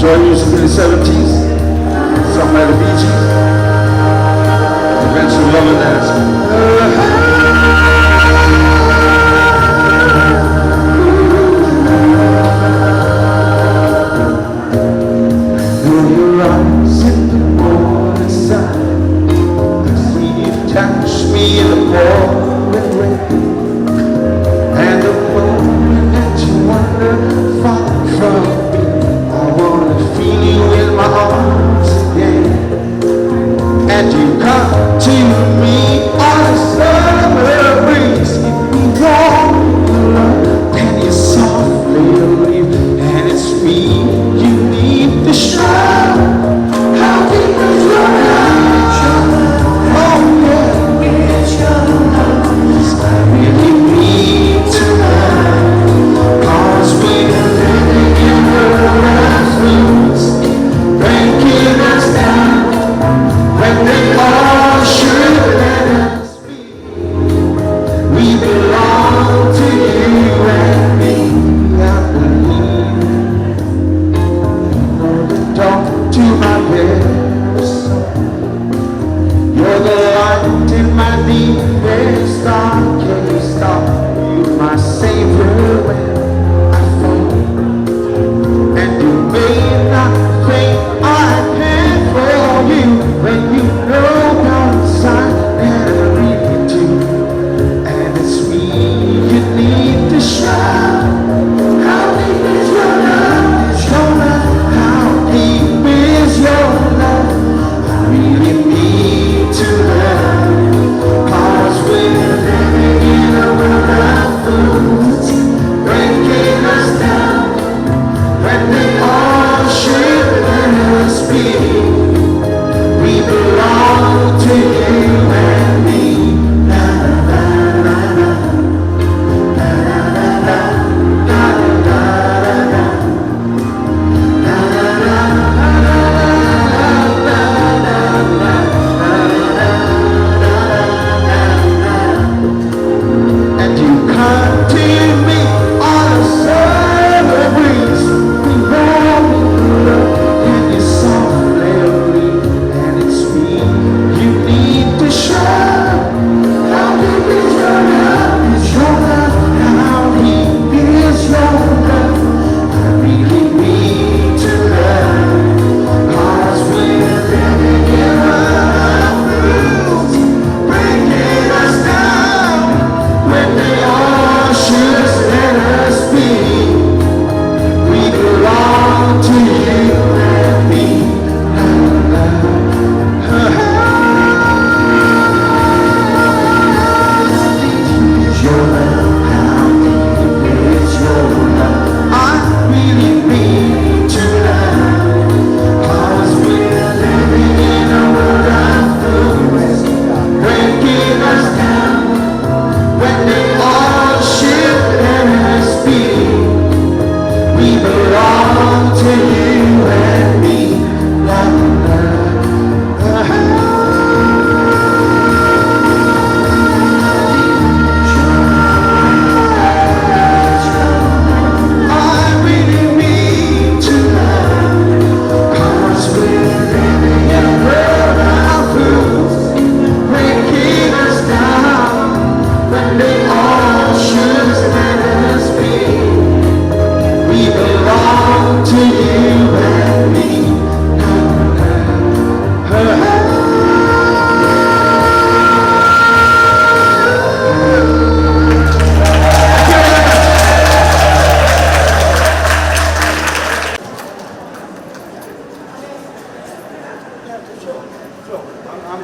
Joy music in the 70s, something like the Bee Gees. Eventually love and dance. Touch me in the pouring rain, and the moment that you wander far from me, I wanna feel you in my arms again. And you come to me on a summer breeze, keep me warm, and you softly leave, and it's me you need to show. How deep is your love? Oh yeah.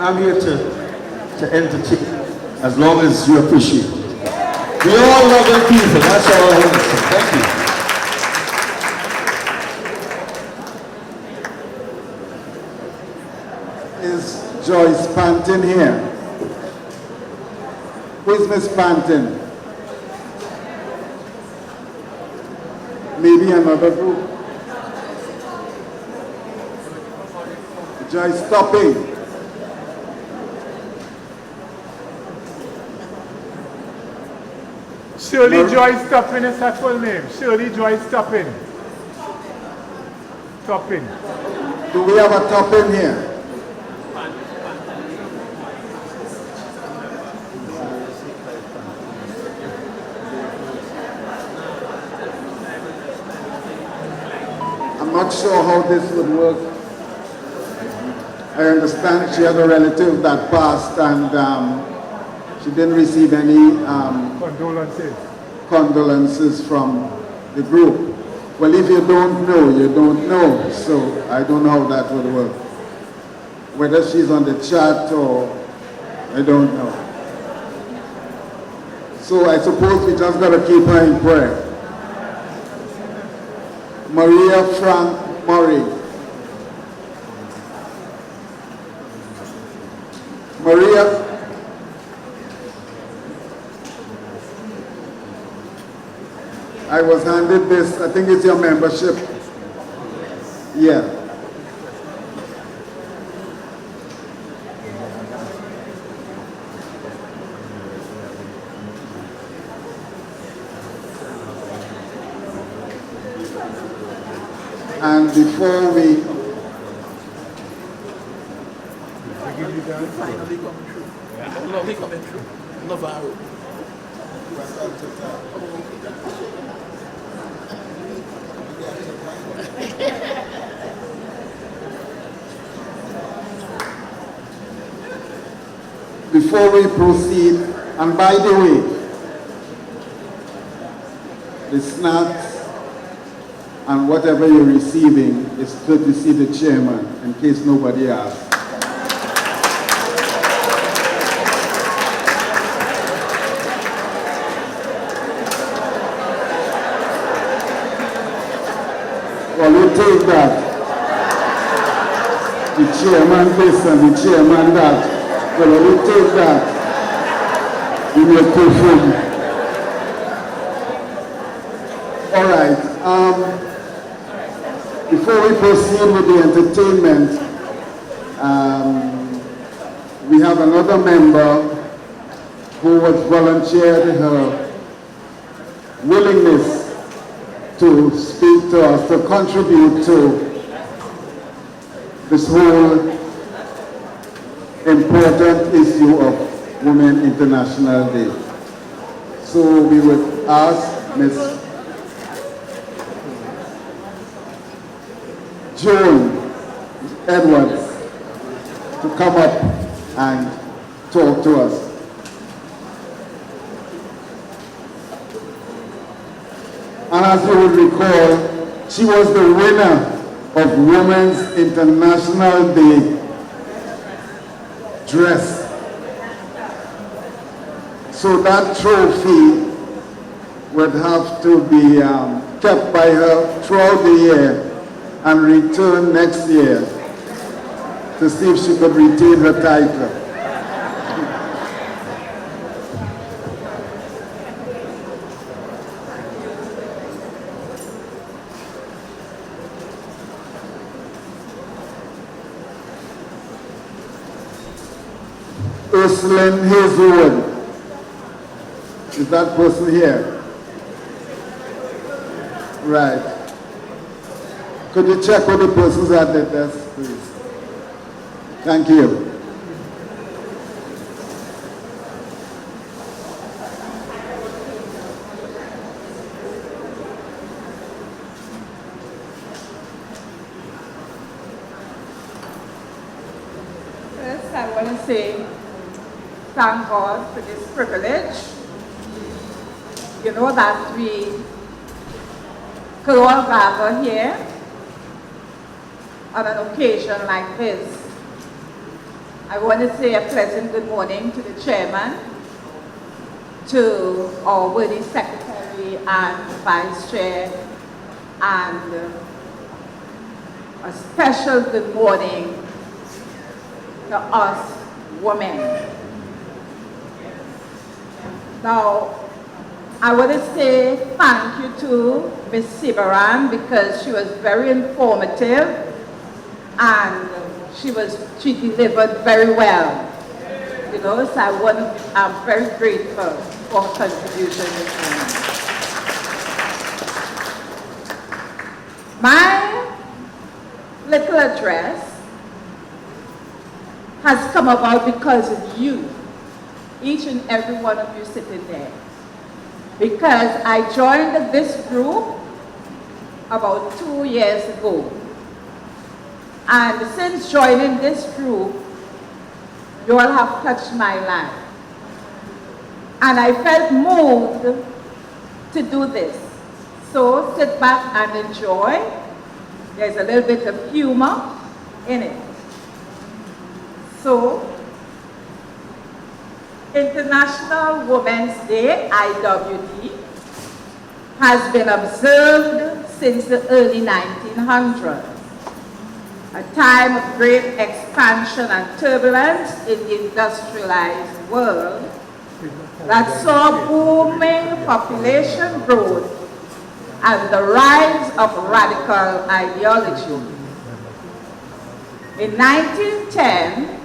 I'm here to entertain, as long as you appreciate it. We all love them people, that's all I want to say. Thank you. Is Joyce Panton here? Who is Miss Panton? Maybe another group? Joyce Stopping. Shirley Joy Stuppin is her full name. Shirley Joy Stuppin. topping. Do we have a topping here? I'm not sure how this would work. I understand she had a relative that passed and she didn't receive any condolences from the group. Well, if you don't know, you don't know. So I don't know how that would work. Whether she's on the chat or I don't know. So I suppose we just got to keep her in prayer. Maria Frank Murray. Maria. I was handed this, I think it's your membership. Yeah. And before we finally coming through. Lovely coming through. Navarro. Before we proceed, and by the way, the snacks and whatever you're receiving is courtesy the chairman, in case nobody asks. Well, we take that. The chairman this and the chairman that. Well, we take that. We will perform. All right. Before we proceed with the entertainment, we have another member who has volunteered her willingness to speak to us, to contribute to this whole important issue of Women International Day. So we would ask Ms. Joan Edwards to come up and talk to us. And as you would recall, she was the winner of Women's International Day dress. So that trophy would have to be kept by her throughout the year and return next year to see if she could retain her title. Ursuline Hazelwood. Is that person here? Right. Could you check with the persons at the desk, please? Thank you. First, I want to say thank God for this privilege. You know that we could all gather here on an occasion like this. I want to say a pleasant good morning to the chairman, to our worthy secretary and vice chair, and a special good morning to us women. Now, I want to say thank you to Ms. Sibaran because she was very informative and she delivered very well. You know, so I'm very grateful for her contribution this morning. My little address has come about because of you, each and every one of you sitting there. Because I joined this group about 2 years ago. And since joining this group, you all have touched my life. And I felt moved to do this. So sit back and enjoy. There's a little bit of humor in it. So, International Women's Day, IWD, has been observed since the early 1900s, a time of great expansion and turbulence in the industrialized world that saw booming population growth and the rise of radical ideology. In 1910,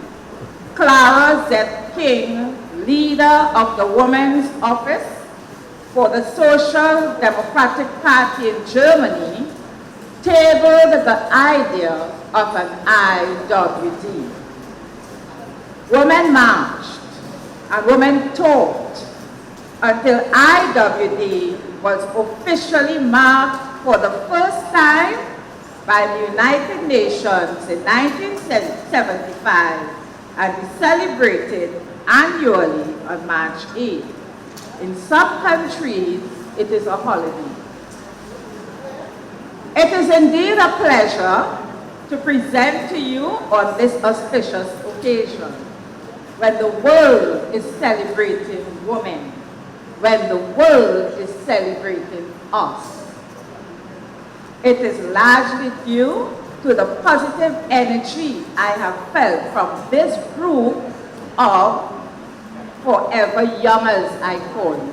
Clara Z. King, leader of the Women's Office for the Social Democratic Party in Germany, tabled the idea of an IWD. Women marched and women taught until IWD was officially marked for the first time by the United Nations in 1975 and is celebrated annually on March 8th. In some countries, it is a holiday. It is indeed a pleasure to present to you on this auspicious occasion, when the world is celebrating women, when the world is celebrating us. It is largely due to the positive energy I have felt from this group of forever youngers, I call you,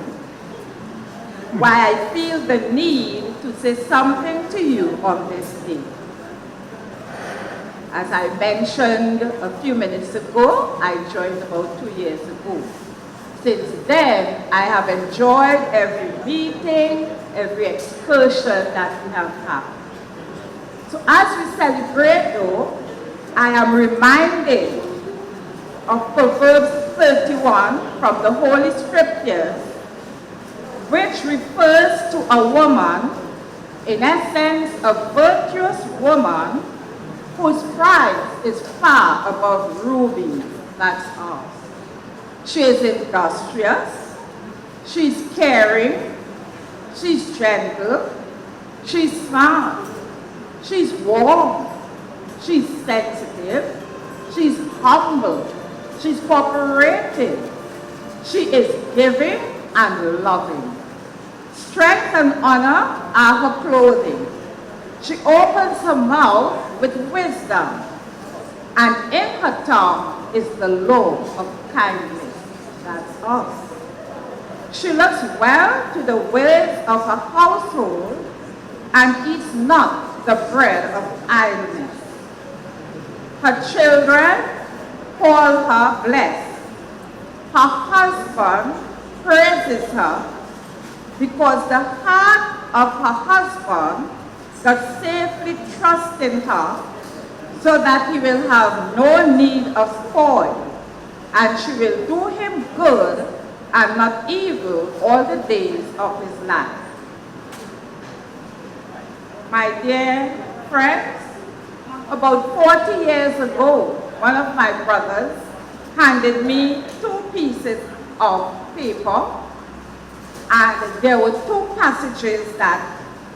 why I feel the need to say something to you on this day. As I mentioned a few minutes ago, I joined about 2 years ago. Since then, I have enjoyed every meeting, every excursion that we have had. So as we celebrate though, I am reminded of Proverbs 31 from the Holy Scriptures, which refers to a woman, in essence, a virtuous woman whose price is far above rubies. That's us. She is industrious, she's caring, she's gentle, she's smart, she's warm, she's sensitive, she's humble, she's cooperative, she is giving and loving. Strength and honor are her clothing. She opens her mouth with wisdom, and in her tongue is the law of kindness. That's us. She looks well to the ways of her household and eats not the bread of idleness. Her children call her blessed. Her husband praises her because the heart of her husband does safely trust in her, so that he will have no need of spoil, and she will do him good and not evil all the days of his life. My dear friends, about 40 years ago, one of my brothers handed me 2 pieces of paper, and there were 2 passages that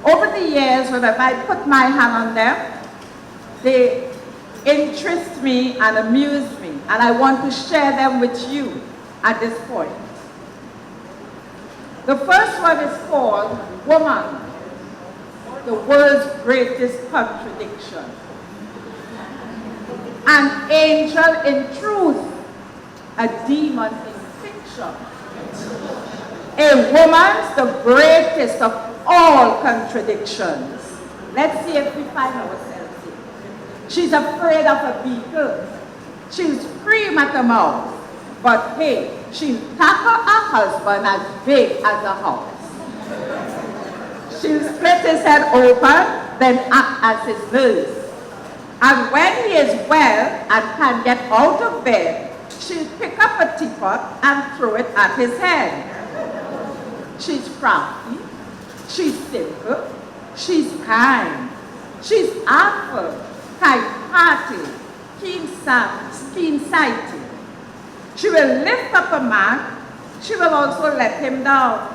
over the years, whenever I put my hand on them, they interest me and amuse me, and I want to share them with you at this point. The first one is called Woman, the world's greatest contradiction. An angel in truth, a demon in fiction. A woman's the greatest of all contradictions. Let's see if we find ourselves here. She's afraid of a beaker. She'll scream at the mouth. But hey, she'll tackle her husband as big as a house. She'll split his head open, then act as his nurse. And when he is well and can get out of bed, she'll pick up a teapot and throw it at his head. She's crafty, she's simple, she's kind, she's artful, kind-hearted, keen-sighted. She will lift up a man, she will also let him down.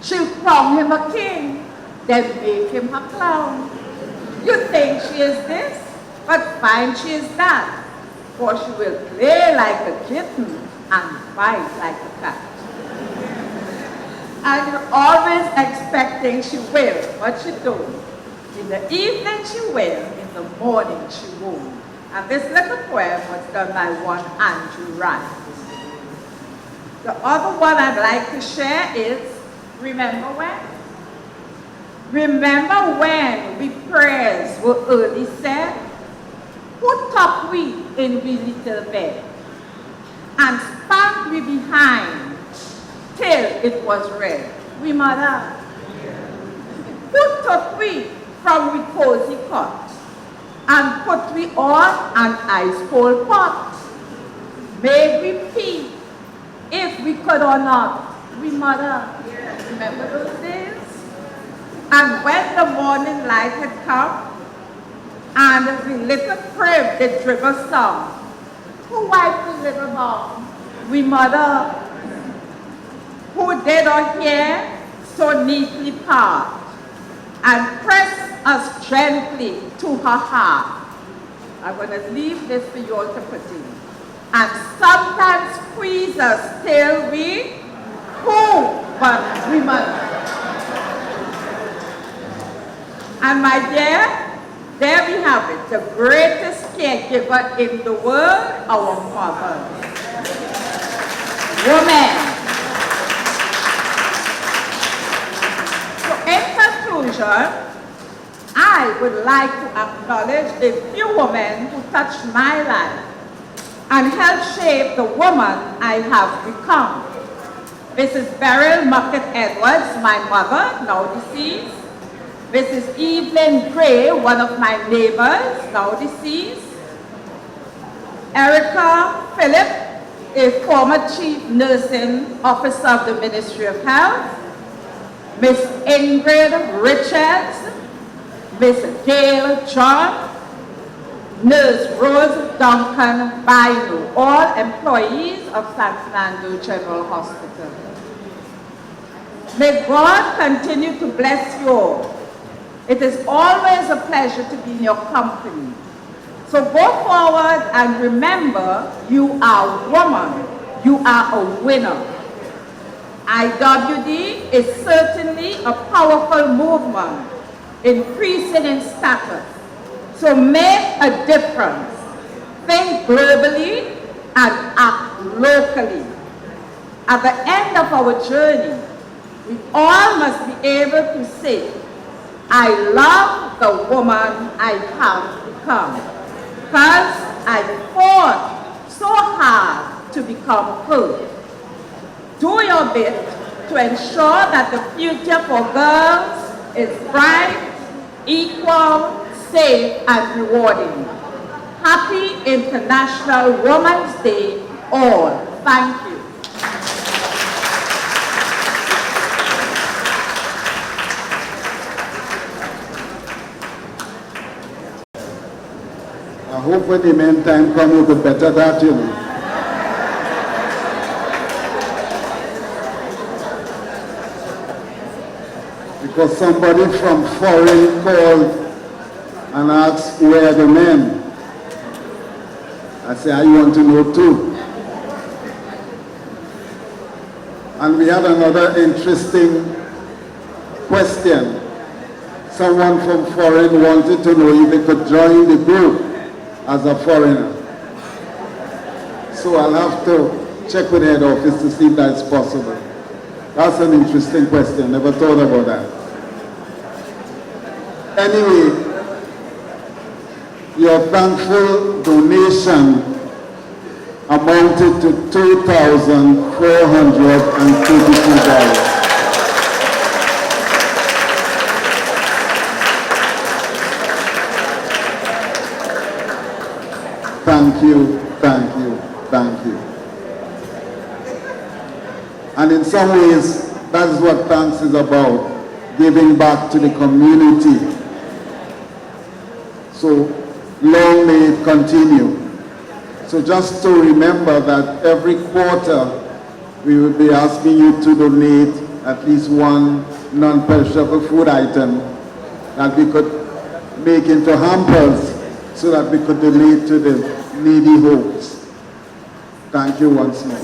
She'll crown him a king, then make him a clown. You think she is this, but find she is that, for she will play like a kitten and bite like a cat. And you're always expecting she will, but she don't. In the evening she will, in the morning she won't. And this little poem was done by one Andrew Wright. The other one I'd like to share is, remember when? Remember when we prayers were early said? Who tuck we in we little bed? And spank we behind till it was red. We mother. Who took we from we cozy cot and put we on an ice cold pot? Made we pee if we could or not. We mother. Remember those days? And when the morning light had come and the little crib did dribble some, who wiped the little bum? We mother. Who did our hair so neatly part and press us gently to her heart. I'm going to leave this for you all to put in. And sometimes squeeze us till we who but we mother. And my dear, there we have it, the greatest caregiver in the world, our mother. Woman. In conclusion, I would like to acknowledge a few women who touched my life and helped shape the woman I have become. Mrs. Beryl Muckett Edwards, my mother, now deceased. Mrs. Evelyn Gray, one of my neighbors, now deceased. Erica Phillip, a former chief nursing officer of the Ministry of Health. Miss Ingrid Richards, Miss Gail John, Nurse Rose Duncan Bainu, all employees of San Fernando General Hospital. May God continue to bless you all. It is always a pleasure to be in your company. So go forward and remember, you are a woman, you are a winner. IWD is certainly a powerful movement, increasing in status. So make a difference. Think globally and act locally. At the end of our journey, we all must be able to say, I love the woman I have become, because I fought so hard to become her. Do your bit to ensure that the future for girls is bright, equal, safe, and rewarding. Happy International Women's Day, all. Thank you. I hope when the men time come, you could better that, you know. Because somebody from foreign called and asked, where are the men? I say, I want to know too. And we had another interesting question. Someone from foreign wanted to know if they could join the group as a foreigner. So I'll have to check with the head office to see if that's possible. That's an interesting question, never thought about that. Anyway, your thankful donation amounted to $2,432. Thank you, thank you, thank you. And in some ways, that is what thanks is about, giving back to the community. So long may it continue. So just to remember that every quarter we will be asking you to donate at least one non-perishable food item that we could make into hampers so that we could donate to the needy homes. Thank you once more.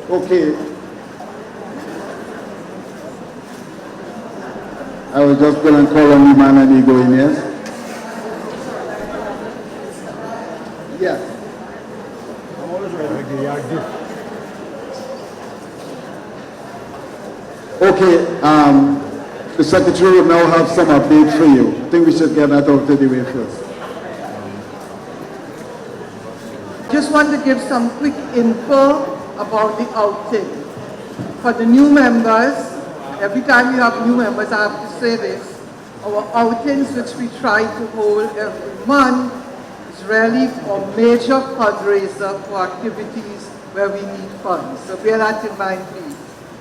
Okay. I was just going to call on the man and he going, yes? Yes. Okay, the secretary will now have some updates for you. I think we should get that out of the way first. Just want to give some quick info about the outing. For the new members, every time we have new members, I have to say this, our outings which we try to hold every month is really a major fundraiser for activities where we need funds. So bear that in mind, please.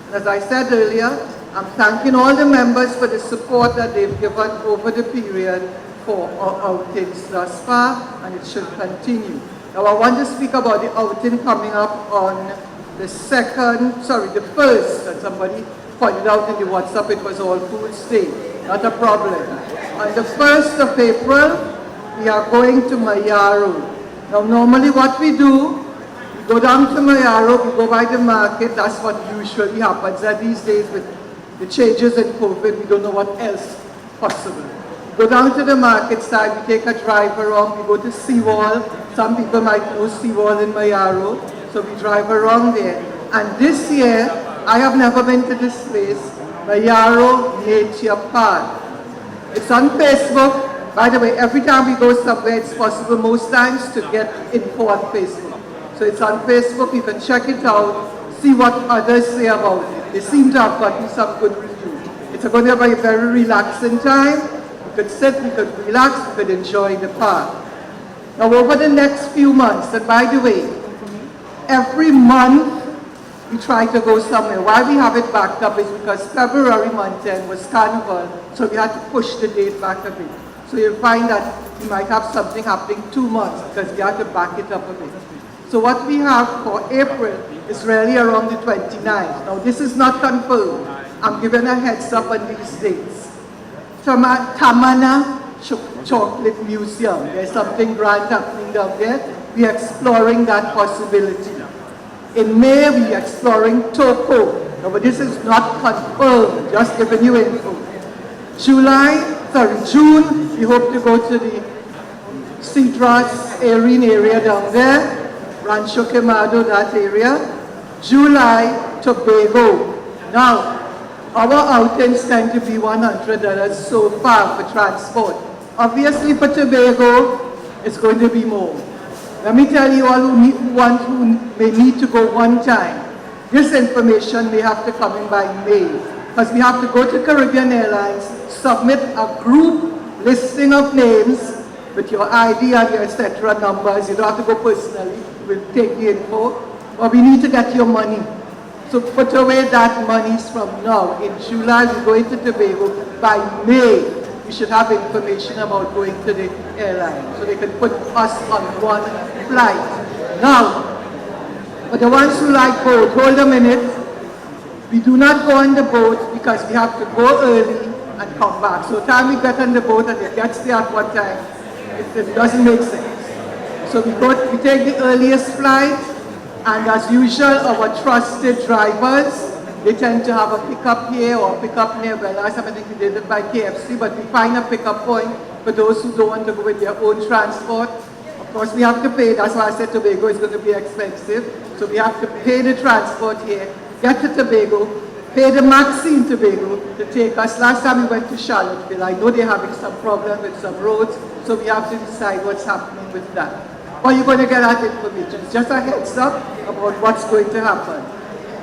And as I said earlier, I'm thanking all the members for the support that they've given over the period for our outings thus far, and it should continue. Now I want to speak about the outing coming up on the first, that somebody pointed out in the WhatsApp, it was All Fools Day. Not a problem. On the 1st of April, we are going to Mayaro. Now normally what we do, we go down to Mayaro, we go by the market, that's what usually happens. And these days with the changes in COVID, we don't know what else possible. We go down to the market side, we take a drive around, we go to Seawall. Some people might know Seawall in Mayaro, so we drive around there. And this year, I have never been to this place, Mayaro Nature Park. It's on Facebook. By the way, every time we go somewhere, it's possible most times to get info on Facebook. So it's on Facebook, you can check it out, see what others say about it. They seem to have gotten some good reviews. It's going to be a very relaxing time. We could sit, we could relax, we could enjoy the park. Now over the next few months, and by the way, every month we try to go somewhere. Why we have it backed up is because February month end was Carnival, so we had to push the date back a bit. So you'll find that we might have something happening 2 months because we have to back it up a bit. So what we have for April is really around the 29th. Now this is not confirmed. I'm giving a heads up on these dates. Tamana Chocolate Museum. There's something grand happening down there. We're exploring that possibility. In May, we're exploring Toko. No, but this is not confirmed, just giving you info. June, we hope to go to the Cedras area down there, Rancho Quemado, that area. July, Tobago. Now, our outings tend to be $100 so far for transport. Obviously, for Tobago, it's going to be more. Let me tell you all who may need to go one time. This information may have to come in by May, because we have to go to Caribbean Airlines, submit a group listing of names with your ID and your etc. numbers. You don't have to go personally, we'll take the info, but we need to get your money. So put away that money from now. In July, we're going to Tobago. By May, we should have information about going to the airline, so they can put us on one flight. Now, for the ones who like boat, hold a minute. We do not go on the boat because we have to go early and come back. So time we get on the boat and it gets there at one time, it doesn't make sense. So we take the earliest flight, and as usual, our trusted drivers, they tend to have a pickup here or a pickup near. Well, last time I think we did it by KFC, but we find a pickup point for those who don't want to go with their own transport. Of course, we have to pay. That's why I said Tobago is going to be expensive. So we have to pay the transport here, get to Tobago, pay the Maxi in Tobago to take us. Last time we went to Charlottesville, I know they're having some problem with some roads, so we have to decide what's happening with that. But you're going to get that information. It's just a heads up about what's going to happen.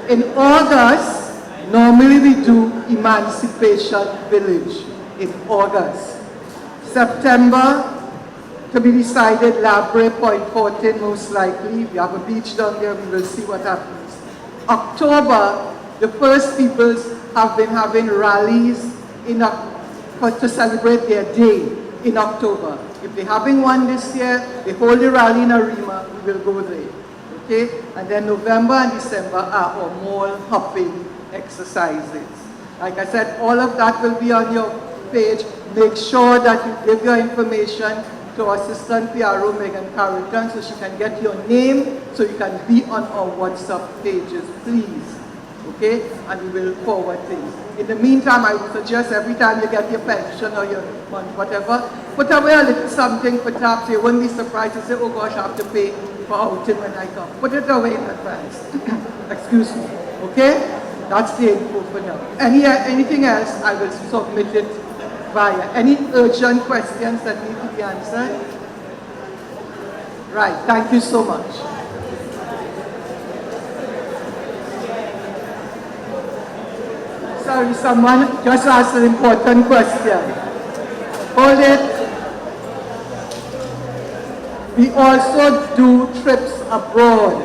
In August, normally we do Emancipation Village in August. September, to be decided, Labre, Point 14 most likely. We have a beach down there, we will see what happens. October, the First Peoples have been having rallies to celebrate their day in October. If they're having one this year, they hold the rally in Arima, we will go there. Okay? And then November and December are our mall hopping exercises. Like I said, all of that will be on your page. Make sure that you give your information to Assistant PRO Megan Carrington so she can get your name so you can be on our WhatsApp pages, please. Okay? And we will forward things. In the meantime, I would suggest every time you get your pension or your money, whatever, put away a little something for TARP. You won't be surprised to say, oh gosh, I have to pay for outing when I come. Put it away in advance. Excuse me. Okay? That's the info for now. Anything else, I will submit it via. Any urgent questions that need to be answered? Right. Thank you so much. Sorry, someone just asked an important question. Hold it. We also do trips abroad.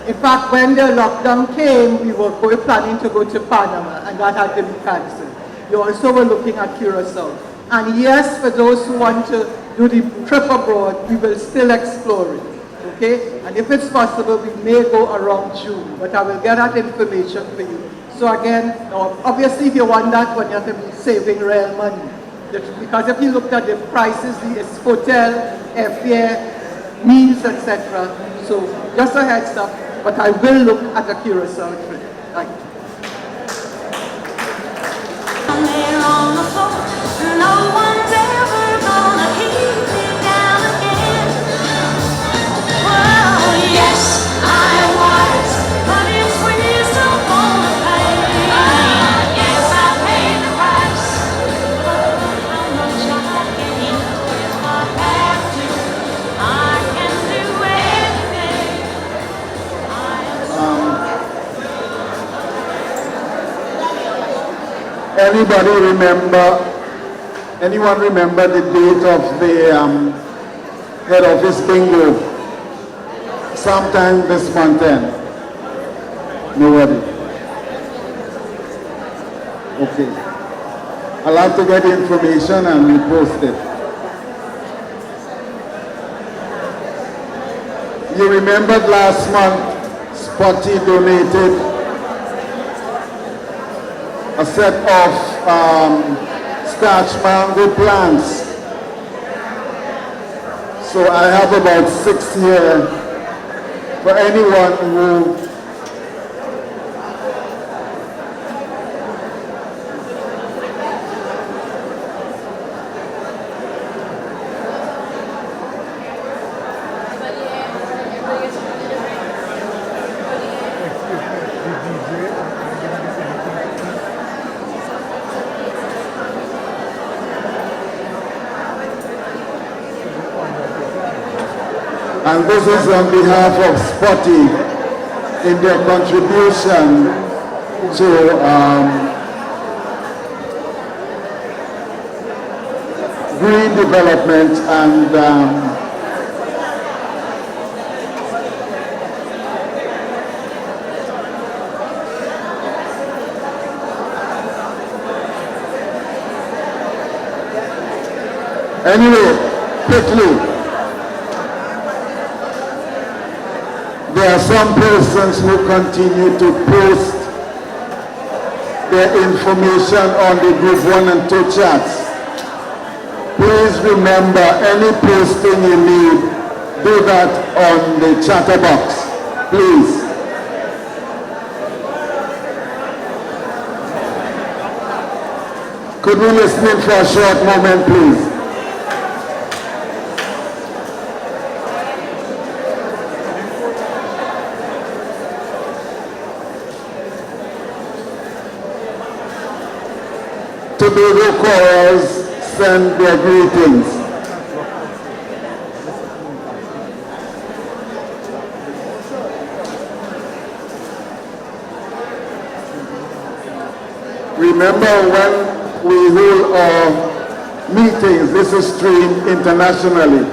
In fact, when the lockdown came, we were planning to go to Panama, and that had to be cancelled. We also were looking at Curacao. And yes, for those who want to do the trip abroad, we will still explore it. Okay? And if it's possible, we may go around June, but I will get that information for you. So again, obviously if you want that one, you have to be saving real money. Because if you looked at the prices, the hotel, airfare, meals, etc. So just a heads up, but I will look at a Curacao trip. Thank you. No one's ever gonna keep me down again. Well, yes, I was, but it's wisdom gonna pay. Yes, I paid the price. How much I can if I have to. I can do anything. Anyone remember the date of the head office bingo? Sometime this month end. Nobody. Okay. I'll have to get the information and we post it. You remembered last month, Spotty donated a set of starch mango plants. So I have about 6 here for anyone who and this is on behalf of Spotty in their contribution to green development and anyway, quickly. There are some persons who continue to post their information on the group 1 and 2 chats. Please remember, any posting you need, do that on the chatter box, please. Could we listen for a short moment, please? Tobago Corals send their greetings. Remember when we hold our meetings, this is streamed internationally.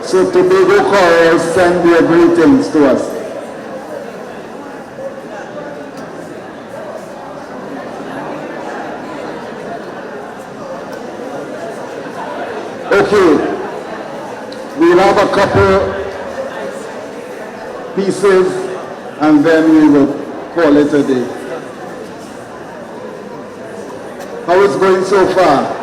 So Tobago Chorals send their greetings to us. Okay, we'll have a couple pieces and then we will call it a day. How is it going so far?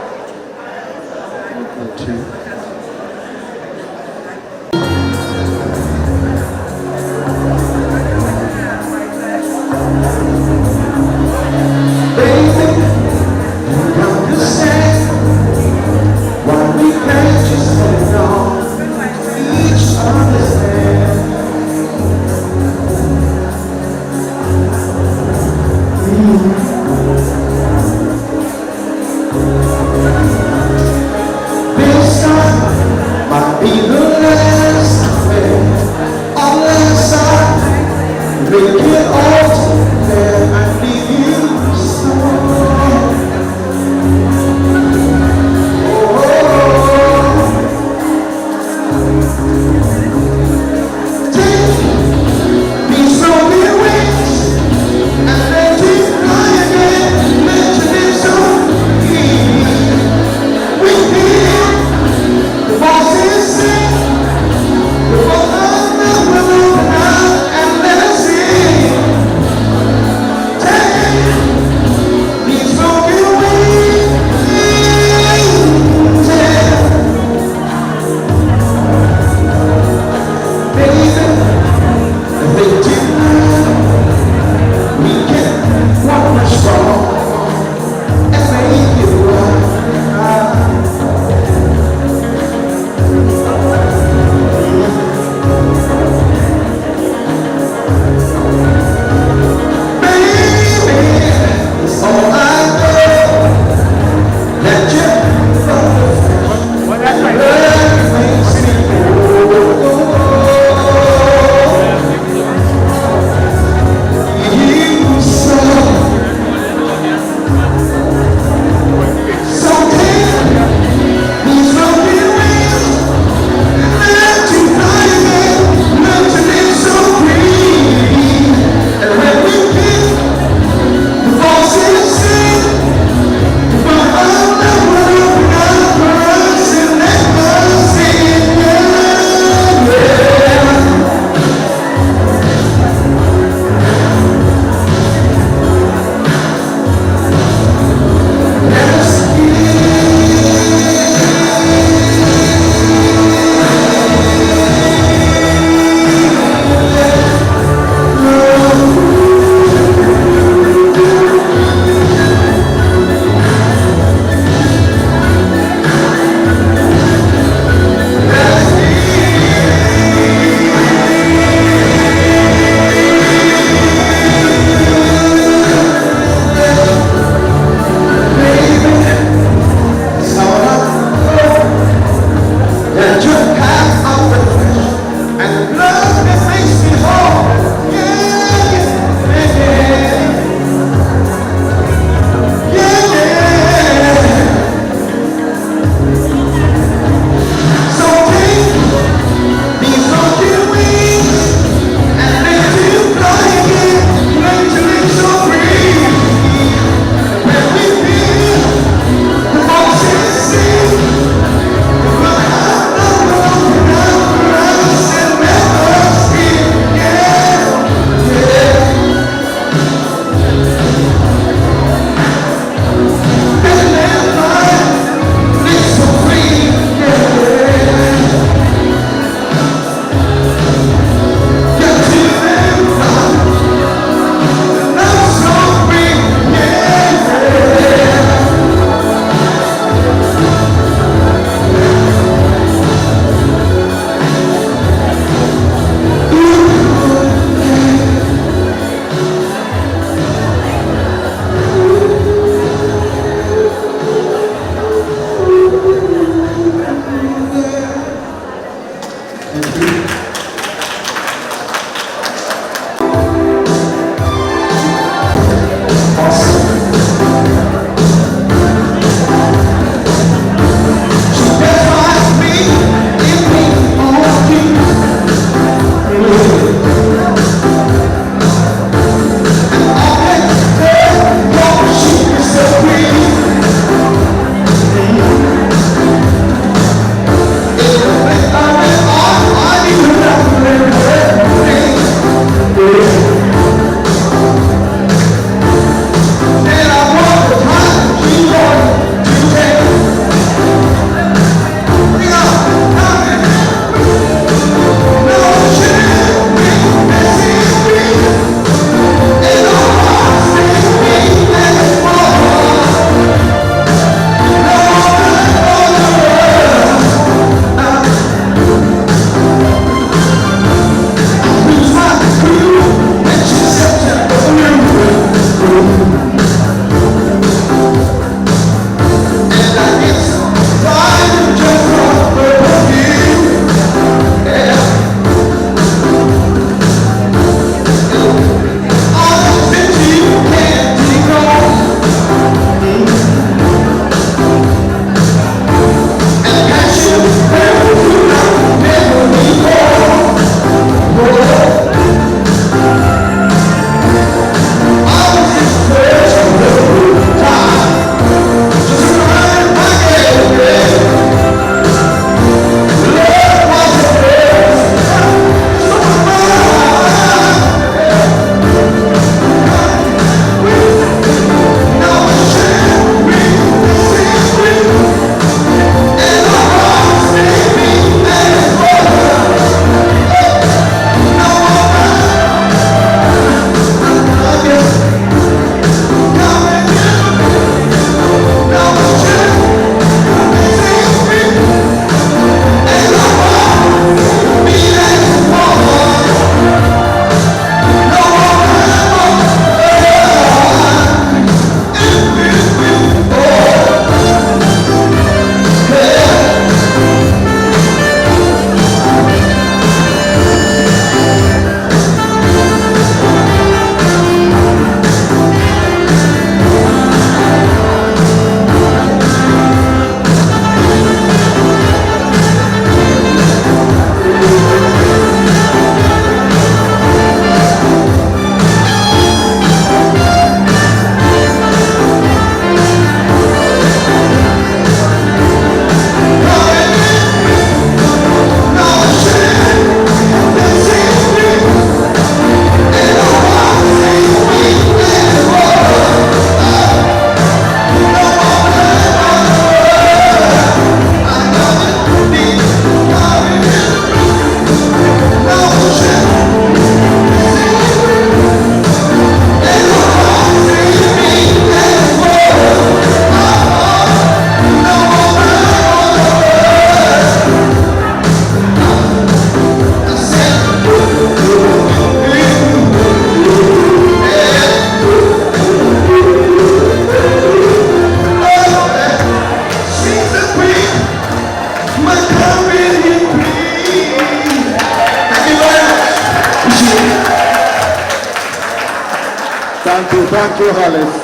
Thank you, Hollis.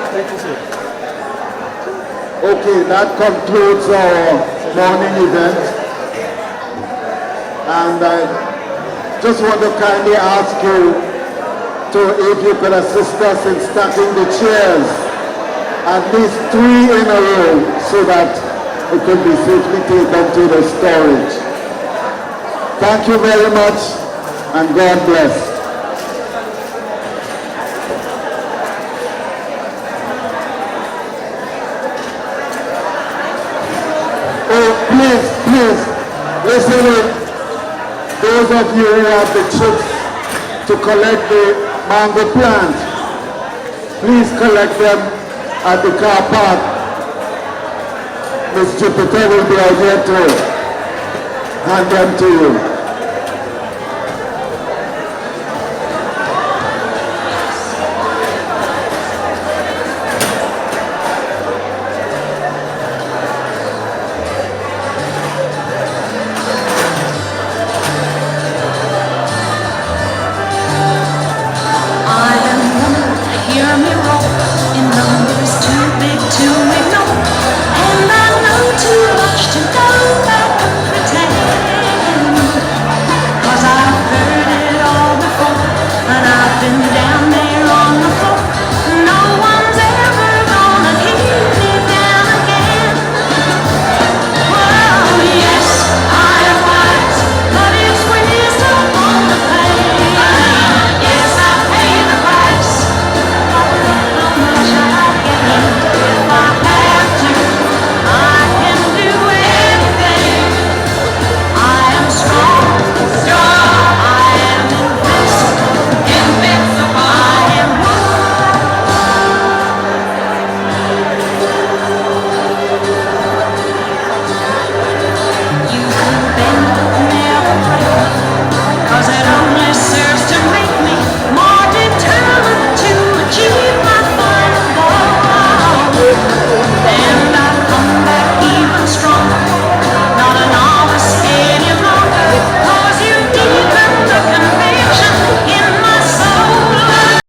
Thank you, sir. Okay, that concludes our morning event. And I just want to kindly ask you if you could assist us in stacking the chairs, at least 3 in a row, so that it could be safely taken to the storage. Thank you very much, and God bless. Oh, please, listen in. Those of you who have the chips to collect the mango plant, please collect them at the car park. Miss Jupiter will be out here to hand them to you.